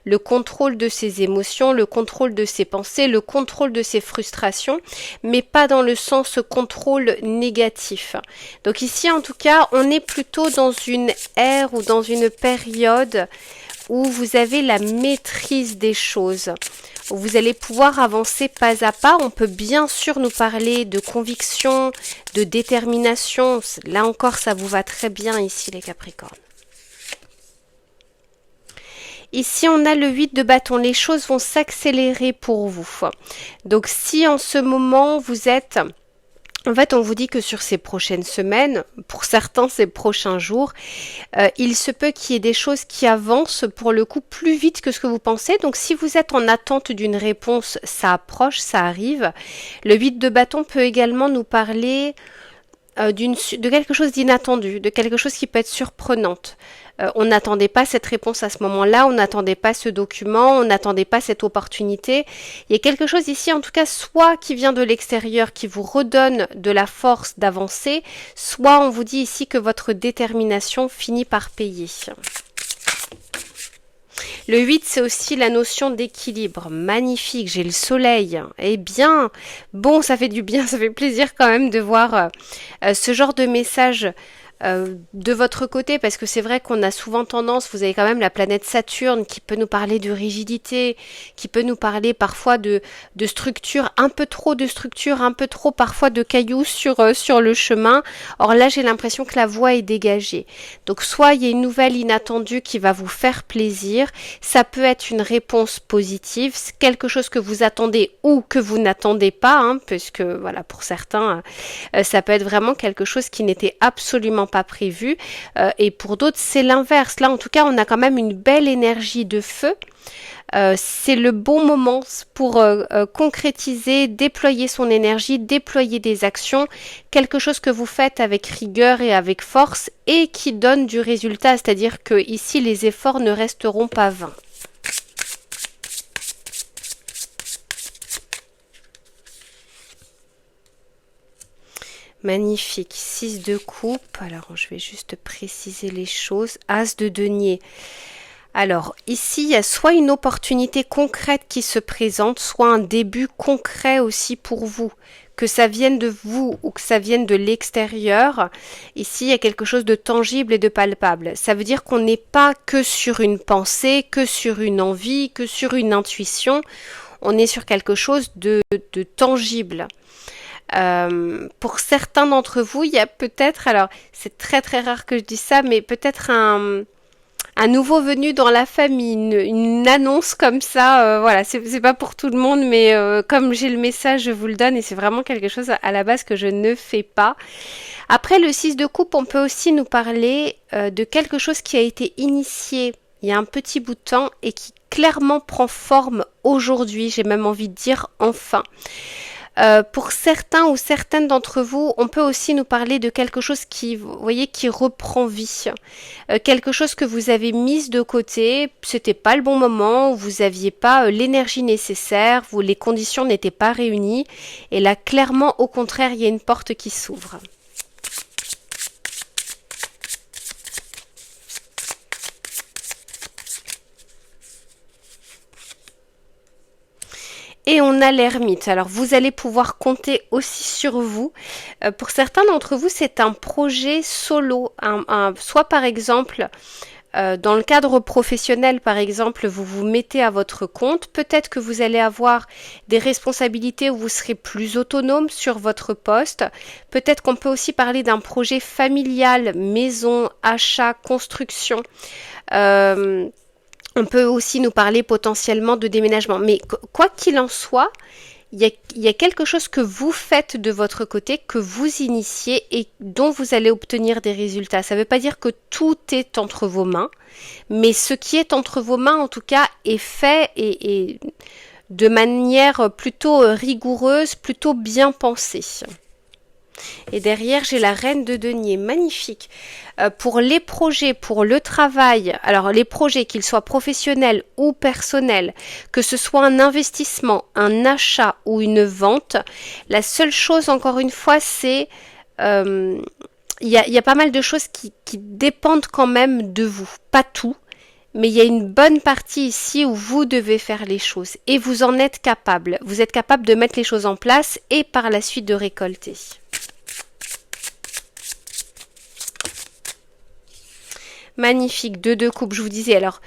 le contrôle de ses émotions, le contrôle de ses pensées, le contrôle de ses frustrations, mais pas dans le sens contrôle négatif. Donc ici, en tout cas, on est plutôt dans une ère ou dans une période où vous avez la maîtrise des choses, où vous allez pouvoir avancer pas à pas. On peut bien sûr nous parler de conviction, de détermination. Là encore, ça vous va très bien ici, les Capricornes. Ici, on a le 8 de bâton. Les choses vont s'accélérer pour vous. Donc, si en ce moment, vous êtes En fait, on vous dit que sur ces prochaines semaines, pour certains ces prochains jours, il se peut qu'il y ait des choses qui avancent pour le coup plus vite que ce que vous pensez. Donc si vous êtes en attente d'une réponse, ça approche, ça arrive. Le 8 de bâton peut également nous parler de quelque chose d'inattendu, de quelque chose qui peut être surprenante. On n'attendait pas cette réponse à ce moment-là, on n'attendait pas ce document, on n'attendait pas cette opportunité. Il y a quelque chose ici, en tout cas, soit qui vient de l'extérieur, qui vous redonne de la force d'avancer, soit on vous dit ici que votre détermination finit par payer. Le 8, c'est aussi la notion d'équilibre. Magnifique, j'ai le soleil. Eh bien, bon, ça fait du bien, ça fait plaisir quand même de voir ce genre de message de votre côté, parce que c'est vrai qu'on a souvent tendance, vous avez quand même la planète Saturne qui peut nous parler de rigidité, qui peut nous parler parfois de structure, un peu trop de structure, un peu trop parfois de cailloux sur le chemin. Or là, j'ai l'impression que la voie est dégagée. Donc soit il y a une nouvelle inattendue qui va vous faire plaisir, ça peut être une réponse positive, quelque chose que vous attendez ou que vous n'attendez pas, puisque voilà, pour certains, ça peut être vraiment quelque chose qui n'était absolument pas prévu, et pour d'autres c'est l'inverse. Là en tout cas on a quand même une belle énergie de feu. C'est le bon moment pour concrétiser, déployer son énergie, déployer des actions, quelque chose que vous faites avec rigueur et avec force et qui donne du résultat, c'est-à-dire que ici les efforts ne resteront pas vains. Magnifique, 6 de coupe. Alors, je vais juste préciser les choses. As de denier. Alors, ici, il y a soit une opportunité concrète qui se présente, soit un début concret aussi pour vous. Que ça vienne de vous ou que ça vienne de l'extérieur, ici, il y a quelque chose de tangible et de palpable. Ça veut dire qu'on n'est pas que sur une pensée, que sur une envie, que sur une intuition. On est sur quelque chose de tangible. Pour certains d'entre vous, il y a peut-être, alors c'est très très rare que je dise ça, mais peut-être un nouveau venu dans la famille, une annonce comme ça, voilà, c'est pas pour tout le monde, mais comme j'ai le message, je vous le donne et c'est vraiment quelque chose à la base que je ne fais pas. Après le 6 de coupe, on peut aussi nous parler de quelque chose qui a été initié il y a un petit bout de temps et qui clairement prend forme aujourd'hui, j'ai même envie de dire enfin. Pour certains ou certaines d'entre vous, on peut aussi nous parler de quelque chose qui, vous voyez, qui reprend vie. Quelque chose que vous avez mis de côté, c'était pas le bon moment, vous aviez pas l'énergie nécessaire, les conditions n'étaient pas réunies. Et là, clairement, au contraire, il y a une porte qui s'ouvre. Et on a l'ermite. Alors vous allez pouvoir compter aussi sur vous. Pour certains d'entre vous, c'est un projet solo. Soit par exemple, dans le cadre professionnel, par exemple, vous vous mettez à votre compte. Peut-être que vous allez avoir des responsabilités où vous serez plus autonome sur votre poste. Peut-être qu'on peut aussi parler d'un projet familial, maison, achat, construction. On peut aussi nous parler potentiellement de déménagement. Mais quoi qu'il en soit, il y a quelque chose que vous faites de votre côté, que vous initiez et dont vous allez obtenir des résultats. Ça ne veut pas dire que tout est entre vos mains, mais ce qui est entre vos mains, en tout cas, est fait et de manière plutôt rigoureuse, plutôt bien pensée. Et derrière, j'ai la reine de denier, magnifique. Pour les projets, pour le travail, alors les projets, qu'ils soient professionnels ou personnels, que ce soit un investissement, un achat ou une vente, la seule chose, encore une fois, c'est... il y a pas mal de choses qui dépendent quand même de vous. Pas tout, mais il y a une bonne partie ici où vous devez faire les choses. Et vous en êtes capable. Vous êtes capable de mettre les choses en place et par la suite de récolter. Magnifique, deux coupes, je vous disais. Alors,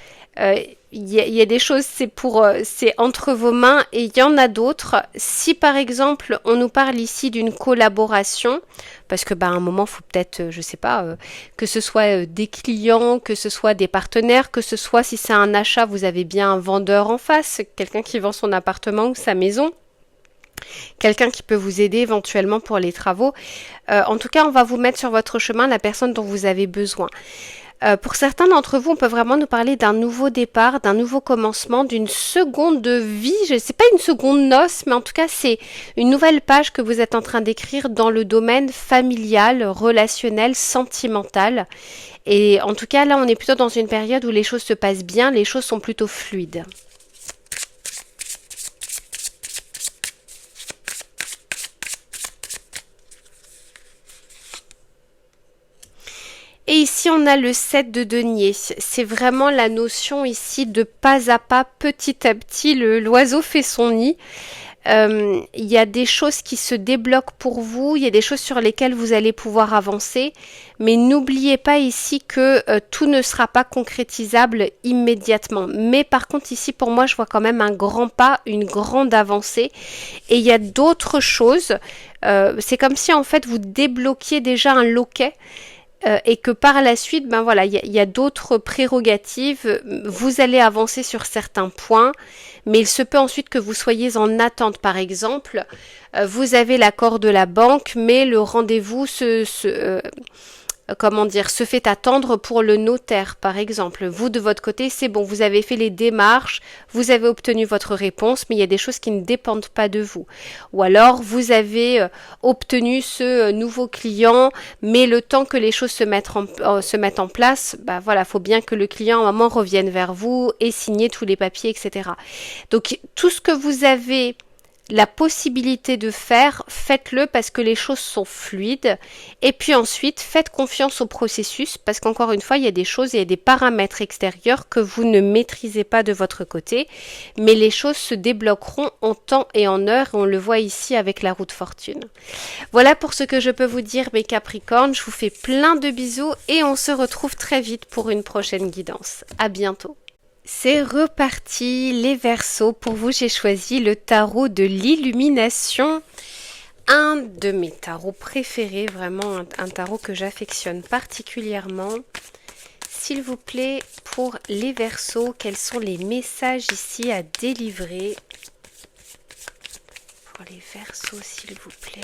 y a des choses, c'est entre vos mains et il y en a d'autres. Si par exemple, on nous parle ici d'une collaboration, parce que à un moment, il faut peut-être, je sais pas, que ce soit des clients, que ce soit des partenaires, que ce soit si c'est un achat, vous avez bien un vendeur en face, quelqu'un qui vend son appartement ou sa maison. quelqu'un qui peut vous aider éventuellement pour les travaux. En tout cas, on va vous mettre sur votre chemin la personne dont vous avez besoin. Pour certains d'entre vous, on peut vraiment nous parler d'un nouveau départ, d'un nouveau commencement, d'une seconde vie. Je ne sais pas une seconde noce, mais en tout cas, c'est une nouvelle page que vous êtes en train d'écrire dans le domaine familial, relationnel, sentimental. Et en tout cas, là, on est plutôt dans une période où les choses se passent bien, les choses sont plutôt fluides. Et ici, on a le 7 de denier. C'est vraiment la notion ici de pas à pas, petit à petit, l'oiseau fait son nid. Il y a des choses qui se débloquent pour vous, il y a des choses sur lesquelles vous allez pouvoir avancer, mais n'oubliez pas ici que tout ne sera pas concrétisable immédiatement. Mais par contre ici pour moi je vois quand même un grand pas, une grande avancée et il y a d'autres choses, c'est comme si en fait vous débloquiez déjà un loquet. Et que par la suite, ben voilà, il y a d'autres prérogatives. Vous allez avancer sur certains points, mais il se peut ensuite que vous soyez en attente. Par exemple, vous avez l'accord de la banque, mais le rendez-vous se fait attendre pour le notaire, par exemple. Vous, de votre côté, c'est bon, vous avez fait les démarches, vous avez obtenu votre réponse, mais il y a des choses qui ne dépendent pas de vous. Ou alors, vous avez obtenu ce nouveau client, mais le temps que les choses se mettent en place, bah voilà, faut bien que le client, à un moment, revienne vers vous et signer tous les papiers, etc. Donc, tout ce que vous avez la possibilité de faire, faites-le parce que les choses sont fluides. Et puis ensuite, faites confiance au processus parce qu'encore une fois, il y a des choses, il y a des paramètres extérieurs que vous ne maîtrisez pas de votre côté. Mais les choses se débloqueront en temps et en heure. On le voit ici avec la roue de fortune. Voilà pour ce que je peux vous dire, mes Capricornes. Je vous fais plein de bisous et on se retrouve très vite pour une prochaine guidance. À bientôt. C'est reparti, les Verseaux. Pour vous, j'ai choisi le tarot de l'illumination. Un de mes tarots préférés, vraiment un tarot que j'affectionne particulièrement. S'il vous plaît, pour les Verseaux, quels sont les messages ici à délivrer? Pour les Verseaux, s'il vous plaît.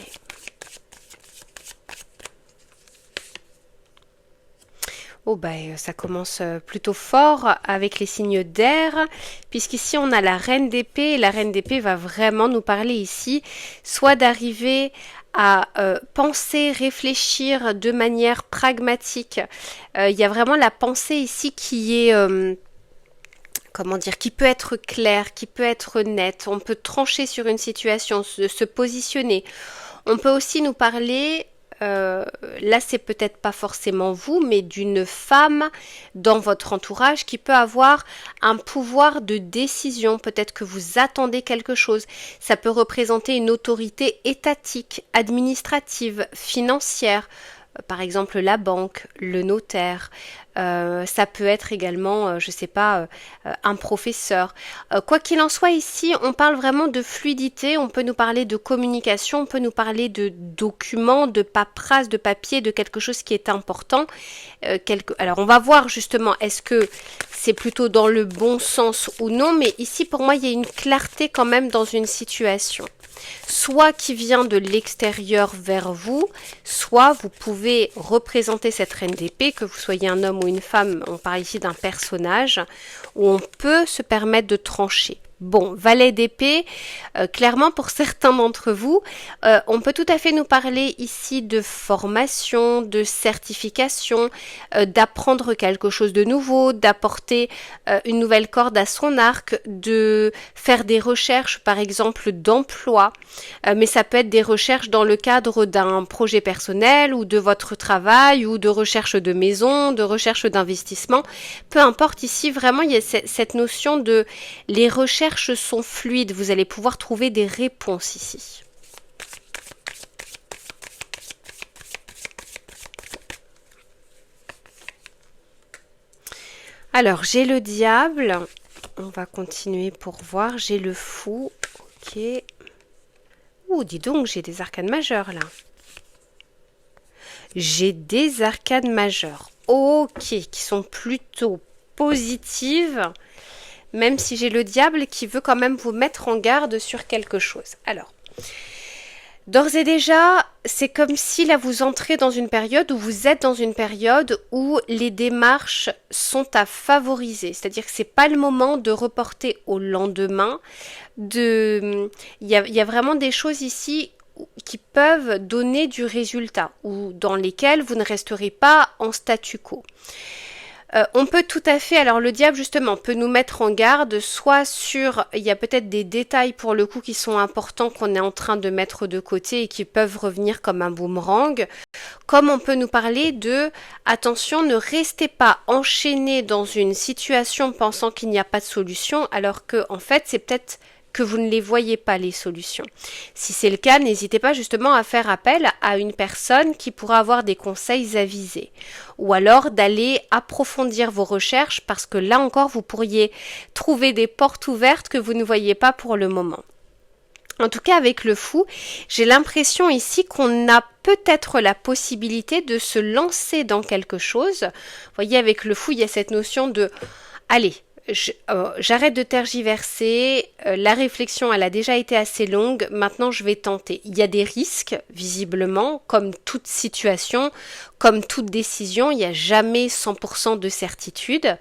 Oh ben, ça commence plutôt fort avec les signes d'air, puisqu'ici on a la reine d'épée, et la reine d'épée va vraiment nous parler ici, soit d'arriver à penser, réfléchir de manière pragmatique. Il y a vraiment la pensée ici qui est... qui peut être claire, qui peut être nette. On peut trancher sur une situation, se positionner. On peut aussi nous parler... là c'est peut-être pas forcément vous, mais d'une femme dans votre entourage qui peut avoir un pouvoir de décision. Peut-être que vous attendez quelque chose. Ça peut représenter une autorité étatique, administrative, financière. Par exemple la banque, le notaire, ça peut être également, je sais pas, un professeur. Quoi qu'il en soit ici, on parle vraiment de fluidité, on peut nous parler de communication, on peut nous parler de documents, de paperasse, de papier, de quelque chose qui est important. Alors on va voir justement, est-ce que c'est plutôt dans le bon sens ou non, mais ici pour moi il y a une clarté quand même dans une situation. Soit qui vient de l'extérieur vers vous, soit vous pouvez représenter cette reine d'épée, que vous soyez un homme ou une femme, on parle ici d'un personnage, où on peut se permettre de trancher. Bon, valet d'épée, clairement pour certains d'entre vous, on peut tout à fait nous parler ici de formation, de certification, d'apprendre quelque chose de nouveau, d'apporter une nouvelle corde à son arc, de faire des recherches par exemple d'emploi, mais ça peut être des recherches dans le cadre d'un projet personnel ou de votre travail ou de recherche de maison, de recherche d'investissement, peu importe ici vraiment il y a cette notion de les recherches sont fluides, vous allez pouvoir trouver des réponses ici. Alors, j'ai le diable, on va continuer pour voir, j'ai le fou, ok. Ouh, dis donc, j'ai des arcanes majeures là. J'ai des arcanes majeures, ok, qui sont plutôt positives. Même si j'ai le diable qui veut quand même vous mettre en garde sur quelque chose. Alors, D'ores et déjà, c'est comme si là vous entrez dans une période où vous êtes dans une période où les démarches sont à favoriser. C'est-à-dire que c'est pas le moment de reporter au lendemain. Il y a vraiment des choses ici qui peuvent donner du résultat ou dans lesquelles vous ne resterez pas en statu quo. On peut tout à fait, alors le diable justement peut nous mettre en garde, soit sur, il y a peut-être des détails pour le coup qui sont importants qu'on est en train de mettre de côté et qui peuvent revenir comme un boomerang, comme on peut nous parler de, attention, ne restez pas enchaîné dans une situation pensant qu'il n'y a pas de solution, alors que en fait c'est peut-être que vous ne les voyez pas les solutions. Si c'est le cas, n'hésitez pas justement à faire appel à une personne qui pourra avoir des conseils avisés. Ou alors d'aller approfondir vos recherches parce que là encore, vous pourriez trouver des portes ouvertes que vous ne voyez pas pour le moment. En tout cas, avec le fou, j'ai l'impression ici qu'on a peut-être la possibilité de se lancer dans quelque chose. Vous voyez, avec le fou, il y a cette notion de allez, j'arrête de tergiverser, la réflexion elle a déjà été assez longue, maintenant je vais tenter. Il y a des risques, visiblement, comme toute situation, comme toute décision, il n'y a jamais 100% de certitude.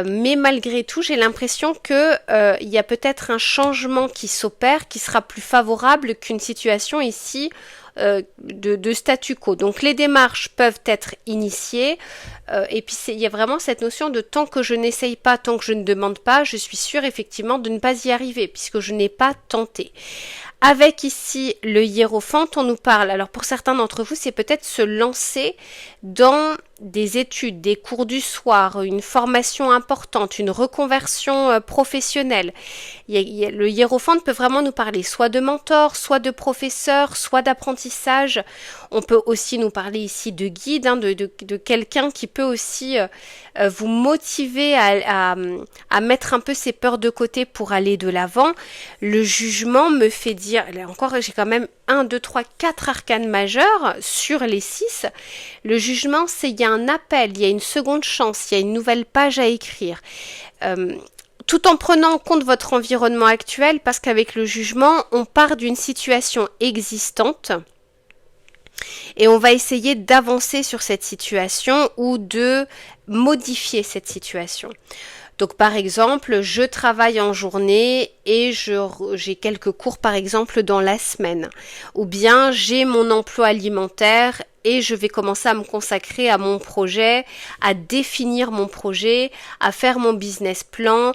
Mais malgré tout, j'ai l'impression que il y a peut-être un changement qui s'opère, qui sera plus favorable qu'une situation ici de statu quo. Donc les démarches peuvent être initiées et puis il y a vraiment cette notion de tant que je n'essaye pas, tant que je ne demande pas, je suis sûre effectivement de ne pas y arriver puisque je n'ai pas tenté. Avec ici le hiérophante, on nous parle, alors pour certains d'entre vous, c'est peut-être se lancer dans des études, des cours du soir, une formation importante, une reconversion professionnelle. Le hiérophante peut vraiment nous parler soit de mentor, soit de professeur, soit d'apprentissage. On peut aussi nous parler ici de guide, de quelqu'un qui peut aussi vous motiver à mettre un peu ses peurs de côté pour aller de l'avant. Le jugement me fait dire, là encore j'ai quand même 1, 2, 3, 4 arcanes majeurs sur les 6. Le jugement, c'est il y a un appel, il y a une seconde chance, il y a une nouvelle page à écrire. Tout en prenant en compte votre environnement actuel, parce qu'avec le jugement, on part d'une situation existante et on va essayer d'avancer sur cette situation ou de modifier cette situation. Donc par exemple, je travaille en journée et j'ai quelques cours par exemple dans la semaine. Ou bien j'ai mon emploi alimentaire et je vais commencer à me consacrer à mon projet, à définir mon projet, à faire mon business plan,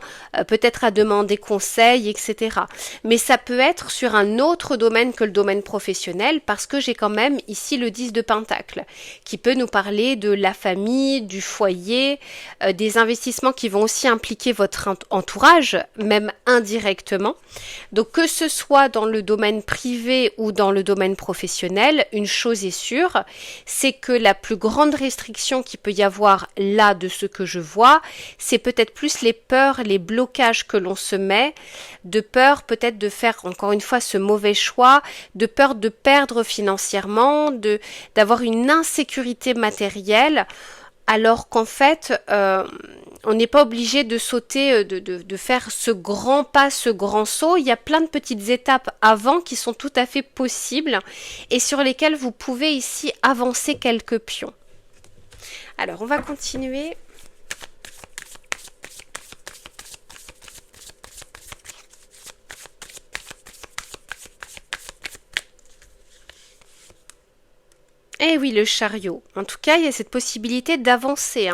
peut-être à demander conseil, etc. Mais ça peut être sur un autre domaine que le domaine professionnel parce que j'ai quand même ici le 10 de Pentacle qui peut nous parler de la famille, du foyer, des investissements qui vont aussi impliquer votre entourage, même indirectement. Donc que ce soit dans le domaine privé ou dans le domaine professionnel, une chose est sûre, c'est que la plus grande restriction qu'il peut y avoir là de ce que je vois, c'est peut-être plus les peurs, les blocages que l'on se met, de peur peut-être de faire encore une fois ce mauvais choix, de peur de perdre financièrement, d'avoir une insécurité matérielle, alors qu'en fait, on n'est pas obligé de sauter, de faire ce grand pas, ce grand saut. Il y a plein de petites étapes avant qui sont tout à fait possibles et sur lesquelles vous pouvez ici avancer quelques pions. Alors, on va continuer. Eh oui, le chariot. En tout cas, il y a cette possibilité d'avancer.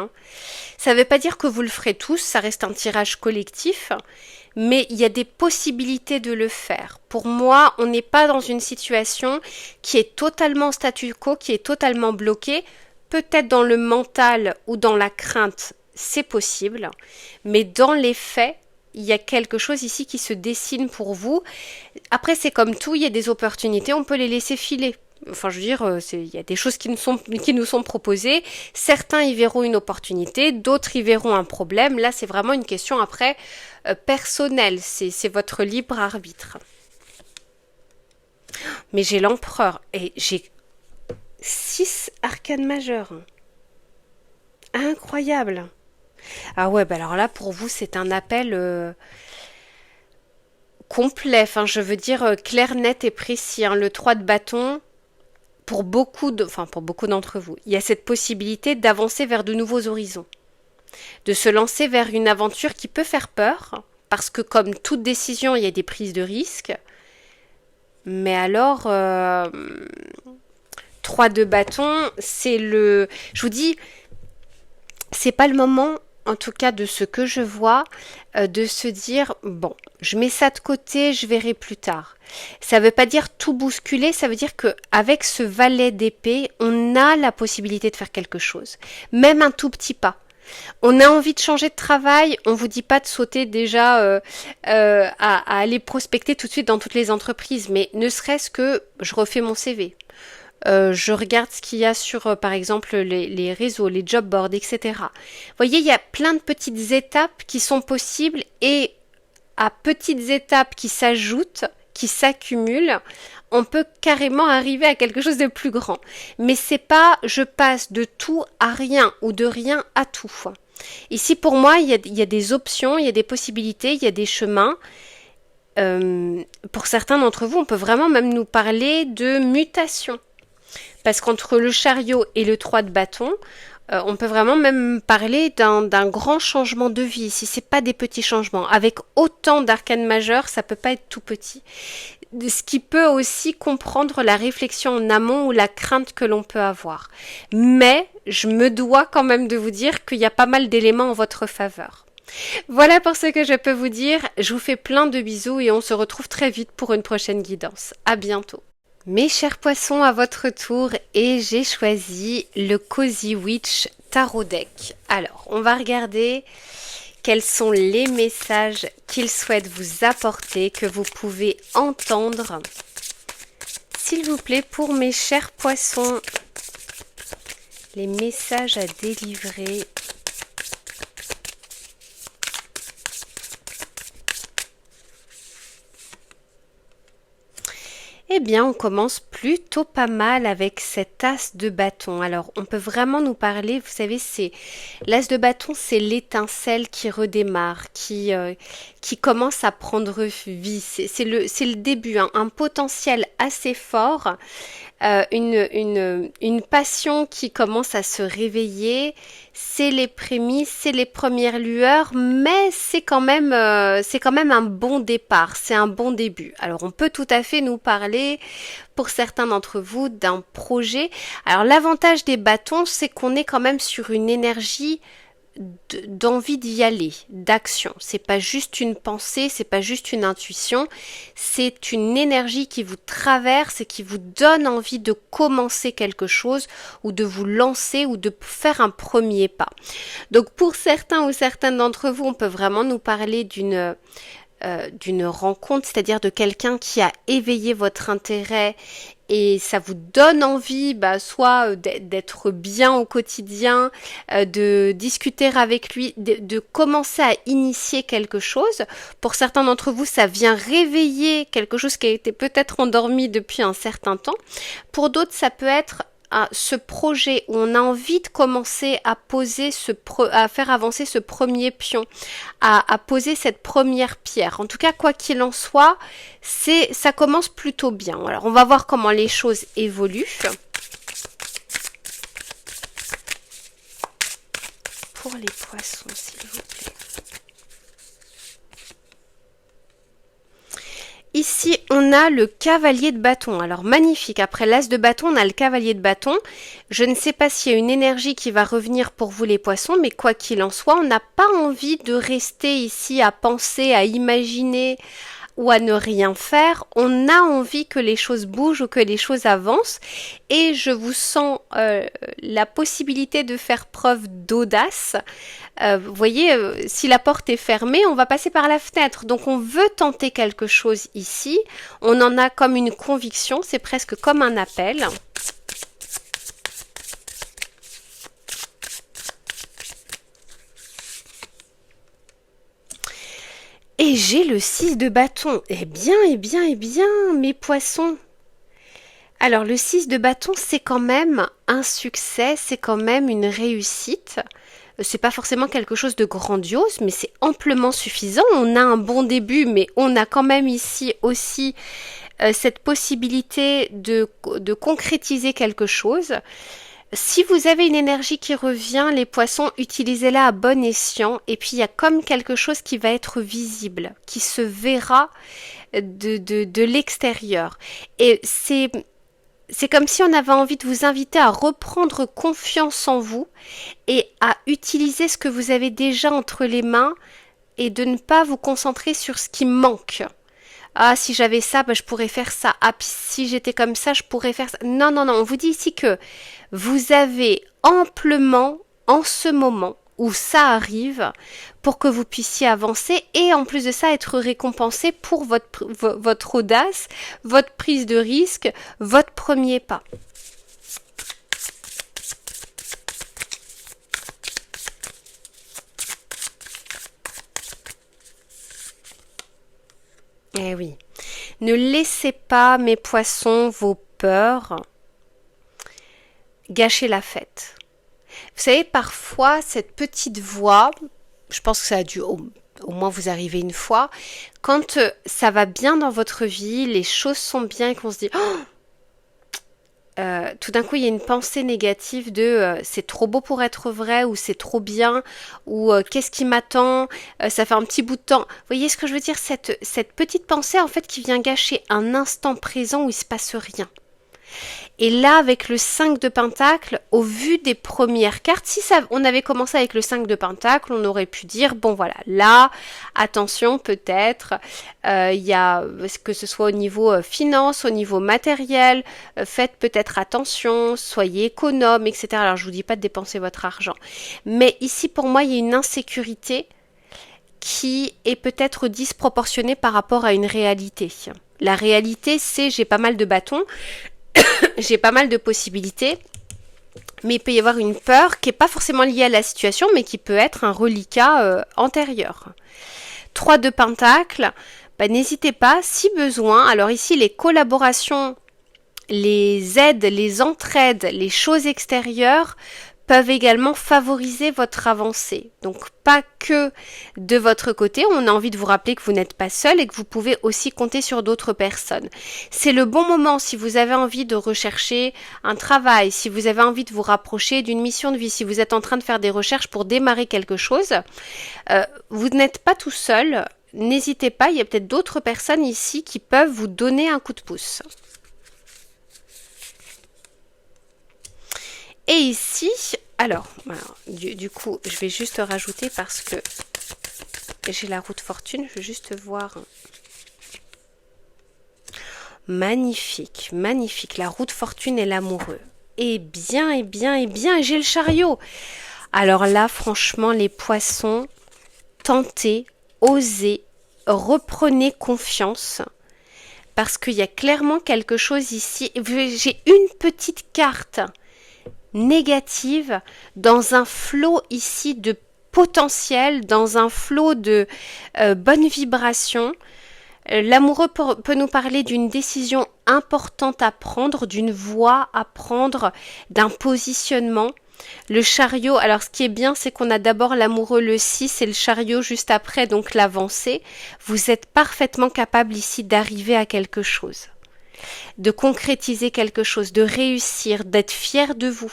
Ça ne veut pas dire que vous le ferez tous, ça reste un tirage collectif, mais il y a des possibilités de le faire. Pour moi, on n'est pas dans une situation qui est totalement statu quo, qui est totalement bloquée. Peut-être dans le mental ou dans la crainte, c'est possible, mais dans les faits, il y a quelque chose ici qui se dessine pour vous. Après, c'est comme tout, il y a des opportunités, on peut les laisser filer. Enfin, je veux dire, il y a des choses qui nous sont proposées. Certains y verront une opportunité, d'autres y verront un problème. Là, c'est vraiment une question après personnelle. C'est votre libre arbitre. Mais j'ai l'empereur et j'ai 6 arcanes majeures. Incroyable. Ah ouais, bah alors là, pour vous, c'est un appel complet, enfin je veux dire clair, net et précis, hein. Le 3 de bâton, pour beaucoup d'entre vous, il y a cette possibilité d'avancer vers de nouveaux horizons, de se lancer vers une aventure qui peut faire peur, parce que comme toute décision, il y a des prises de risques. Mais alors, 3 de bâton, je vous dis, c'est pas le moment, en tout cas de ce que je vois, de se dire, bon, je mets ça de côté, je verrai plus tard. Ça ne veut pas dire tout bousculer, ça veut dire qu'avec ce valet d'épée, on a la possibilité de faire quelque chose, même un tout petit pas. On a envie de changer de travail, on vous dit pas de sauter déjà à aller prospecter tout de suite dans toutes les entreprises, mais ne serait-ce que je refais mon CV. Je regarde ce qu'il y a sur, par exemple, les réseaux, les job boards, etc. Vous voyez, il y a plein de petites étapes qui sont possibles et à petites étapes qui s'ajoutent, qui s'accumulent, on peut carrément arriver à quelque chose de plus grand. Mais c'est pas je passe de tout à rien ou de rien à tout. Ici, pour moi, il y a des options, il y a des possibilités, il y a des chemins. Pour certains d'entre vous, on peut vraiment même nous parler de mutation. Parce qu'entre le chariot et le 3 de bâton, on peut vraiment même parler d'un grand changement de vie, si ce n'est pas des petits changements. Avec autant d'arcanes majeures, ça ne peut pas être tout petit. Ce qui peut aussi comprendre la réflexion en amont ou la crainte que l'on peut avoir. Mais je me dois quand même de vous dire qu'il y a pas mal d'éléments en votre faveur. Voilà pour ce que je peux vous dire. Je vous fais plein de bisous et on se retrouve très vite pour une prochaine guidance. À bientôt. Mes chers poissons, à votre tour, et j'ai choisi le Cozy Witch Tarot Deck. Alors, on va regarder quels sont les messages qu'il souhaite vous apporter, que vous pouvez entendre. S'il vous plaît, pour mes chers poissons, les messages à délivrer. Eh bien, on commence plutôt pas mal avec cet as de bâton. Alors, on peut vraiment nous parler, vous savez, l'as de bâton, c'est l'étincelle qui redémarre, qui commence à prendre vie. C'est le début, hein, un potentiel assez fort, une passion qui commence à se réveiller. C'est les prémices, c'est les premières lueurs, mais c'est quand même un bon départ, c'est un bon début. Alors on peut tout à fait nous parler, pour certains d'entre vous, d'un projet. Alors l'avantage des bâtons, c'est qu'on est quand même sur une énergie d'envie d'y aller, d'action. C'est pas juste une pensée, c'est pas juste une intuition, c'est une énergie qui vous traverse et qui vous donne envie de commencer quelque chose ou de vous lancer ou de faire un premier pas. Donc pour certains ou certaines d'entre vous, on peut vraiment nous parler d'une rencontre, c'est-à-dire de quelqu'un qui a éveillé votre intérêt et ça vous donne envie soit d'être bien au quotidien, de discuter avec lui, de commencer à initier quelque chose. Pour certains d'entre vous, ça vient réveiller quelque chose qui a été peut-être endormi depuis un certain temps. Pour d'autres, ça peut être ce projet où on a envie de commencer à à faire avancer ce premier pion, à poser cette première pierre. En tout cas, quoi qu'il en soit, ça commence plutôt bien. Alors, on va voir comment les choses évoluent. Pour les poissons, s'il vous plaît. Ici, on a le cavalier de bâton. Alors, magnifique. Après l'as de bâton, on a le cavalier de bâton. Je ne sais pas s'il y a une énergie qui va revenir pour vous les poissons, mais quoi qu'il en soit, on n'a pas envie de rester ici à penser, à imaginer ou à ne rien faire. On a envie que les choses bougent ou que les choses avancent. Et je vous sens la possibilité de faire preuve d'audace. Vous voyez, si la porte est fermée, on va passer par la fenêtre. Donc on veut tenter quelque chose ici. On en a comme une conviction, c'est presque comme un appel. Et j'ai le 6 de bâton. Eh bien, mes poissons. Alors le 6 de bâton, c'est quand même un succès, c'est quand même une réussite. C'est pas forcément quelque chose de grandiose, mais c'est amplement suffisant. On a un bon début, mais on a quand même ici aussi cette possibilité de concrétiser quelque chose. Si vous avez une énergie qui revient, les poissons, utilisez-la à bon escient. Et puis, il y a comme quelque chose qui va être visible, qui se verra de l'extérieur. Et c'est comme si on avait envie de vous inviter à reprendre confiance en vous et à utiliser ce que vous avez déjà entre les mains et de ne pas vous concentrer sur ce qui manque. Ah, si j'avais ça, je pourrais faire ça. Ah, puis si j'étais comme ça, je pourrais faire ça. Non, non, non, on vous dit ici que vous avez amplement, en ce moment où ça arrive, pour que vous puissiez avancer et en plus de ça, être récompensé pour votre audace, votre prise de risque, votre premier pas. Eh oui. Ne laissez pas, mes poissons, vos peurs gâcher la fête. Vous savez, parfois, cette petite voix, je pense que ça a dû au moins vous arriver une fois, quand ça va bien dans votre vie, les choses sont bien et qu'on se dit tout d'un coup, il y a une pensée négative de c'est trop beau pour être vrai ou c'est trop bien ou qu'est-ce qui m'attend, ça fait un petit bout de temps. Vous voyez ce que je veux dire, cette petite pensée en fait qui vient gâcher un instant présent où il se passe rien. Et là, avec le 5 de Pentacle, au vu des premières cartes, si on avait commencé avec le 5 de Pentacle, on aurait pu dire, bon voilà, là, attention peut-être, il y a, que ce soit au niveau finance, au niveau matériel, faites peut-être attention, soyez économe, etc. Alors je vous dis pas de dépenser votre argent. Mais ici, pour moi, il y a une insécurité qui est peut-être disproportionnée par rapport à une réalité. La réalité, c'est j'ai pas mal de bâtons, j'ai pas mal de possibilités, mais il peut y avoir une peur qui n'est pas forcément liée à la situation, mais qui peut être un reliquat antérieur. 3 de Pentacle, n'hésitez pas, si besoin, alors ici les collaborations, les aides, les entraides, les choses extérieures peuvent également favoriser votre avancée. Donc pas que de votre côté, on a envie de vous rappeler que vous n'êtes pas seul et que vous pouvez aussi compter sur d'autres personnes. C'est le bon moment si vous avez envie de rechercher un travail, si vous avez envie de vous rapprocher d'une mission de vie, si vous êtes en train de faire des recherches pour démarrer quelque chose, vous n'êtes pas tout seul, n'hésitez pas, il y a peut-être d'autres personnes ici qui peuvent vous donner un coup de pouce. Et ici, alors du coup, je vais juste rajouter parce que j'ai la roue de fortune, je veux juste voir. Magnifique, magnifique, la roue de fortune et l'amoureux. Et bien, et bien, et bien, et j'ai le chariot. Alors là, franchement, les poissons, tentez, osez, reprenez confiance. Parce qu'il y a clairement quelque chose ici. J'ai une petite carte négative dans un flot ici de potentiel, dans un flot de bonnes vibrations. L'amoureux peut nous parler d'une décision importante à prendre, d'une voie à prendre, d'un positionnement. Le chariot, alors ce qui est bien, c'est qu'on a d'abord l'amoureux le 6 et le chariot juste après, donc l'avancée. Vous êtes parfaitement capable ici d'arriver à quelque chose, de concrétiser quelque chose, de réussir, d'être fier de vous.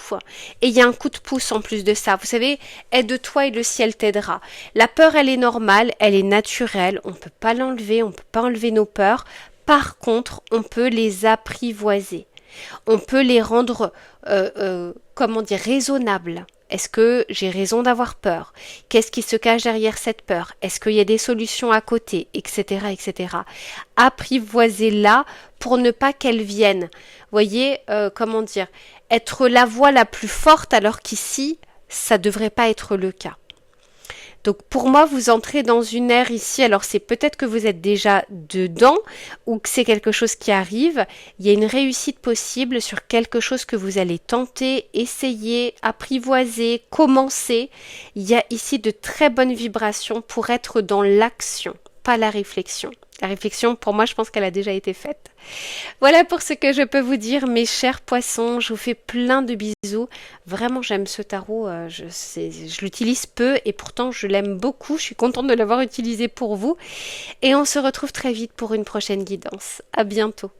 Et il y a un coup de pouce en plus de ça. Vous savez, aide-toi et le ciel t'aidera. La peur, elle est normale, elle est naturelle, on ne peut pas l'enlever, on ne peut pas enlever nos peurs. Par contre, on peut les apprivoiser. On peut les rendre, raisonnables. Est-ce que j'ai raison d'avoir peur? Qu'est-ce qui se cache derrière cette peur? Est-ce qu'il y a des solutions à côté? Etc., etc. Apprivoisez-la pour ne pas qu'elle vienne. Voyez, être la voix la plus forte alors qu'ici, ça ne devrait pas être le cas. Donc pour moi, vous entrez dans une ère ici, alors c'est peut-être que vous êtes déjà dedans ou que c'est quelque chose qui arrive. Il y a une réussite possible sur quelque chose que vous allez tenter, essayer, apprivoiser, commencer. Il y a ici de très bonnes vibrations pour être dans l'action, pas la réflexion. La réflexion, pour moi, je pense qu'elle a déjà été faite. Voilà pour ce que je peux vous dire, mes chers poissons. Je vous fais plein de bisous. Vraiment, j'aime ce tarot. Je l'utilise peu et pourtant, je l'aime beaucoup. Je suis contente de l'avoir utilisé pour vous. Et on se retrouve très vite pour une prochaine guidance. À bientôt.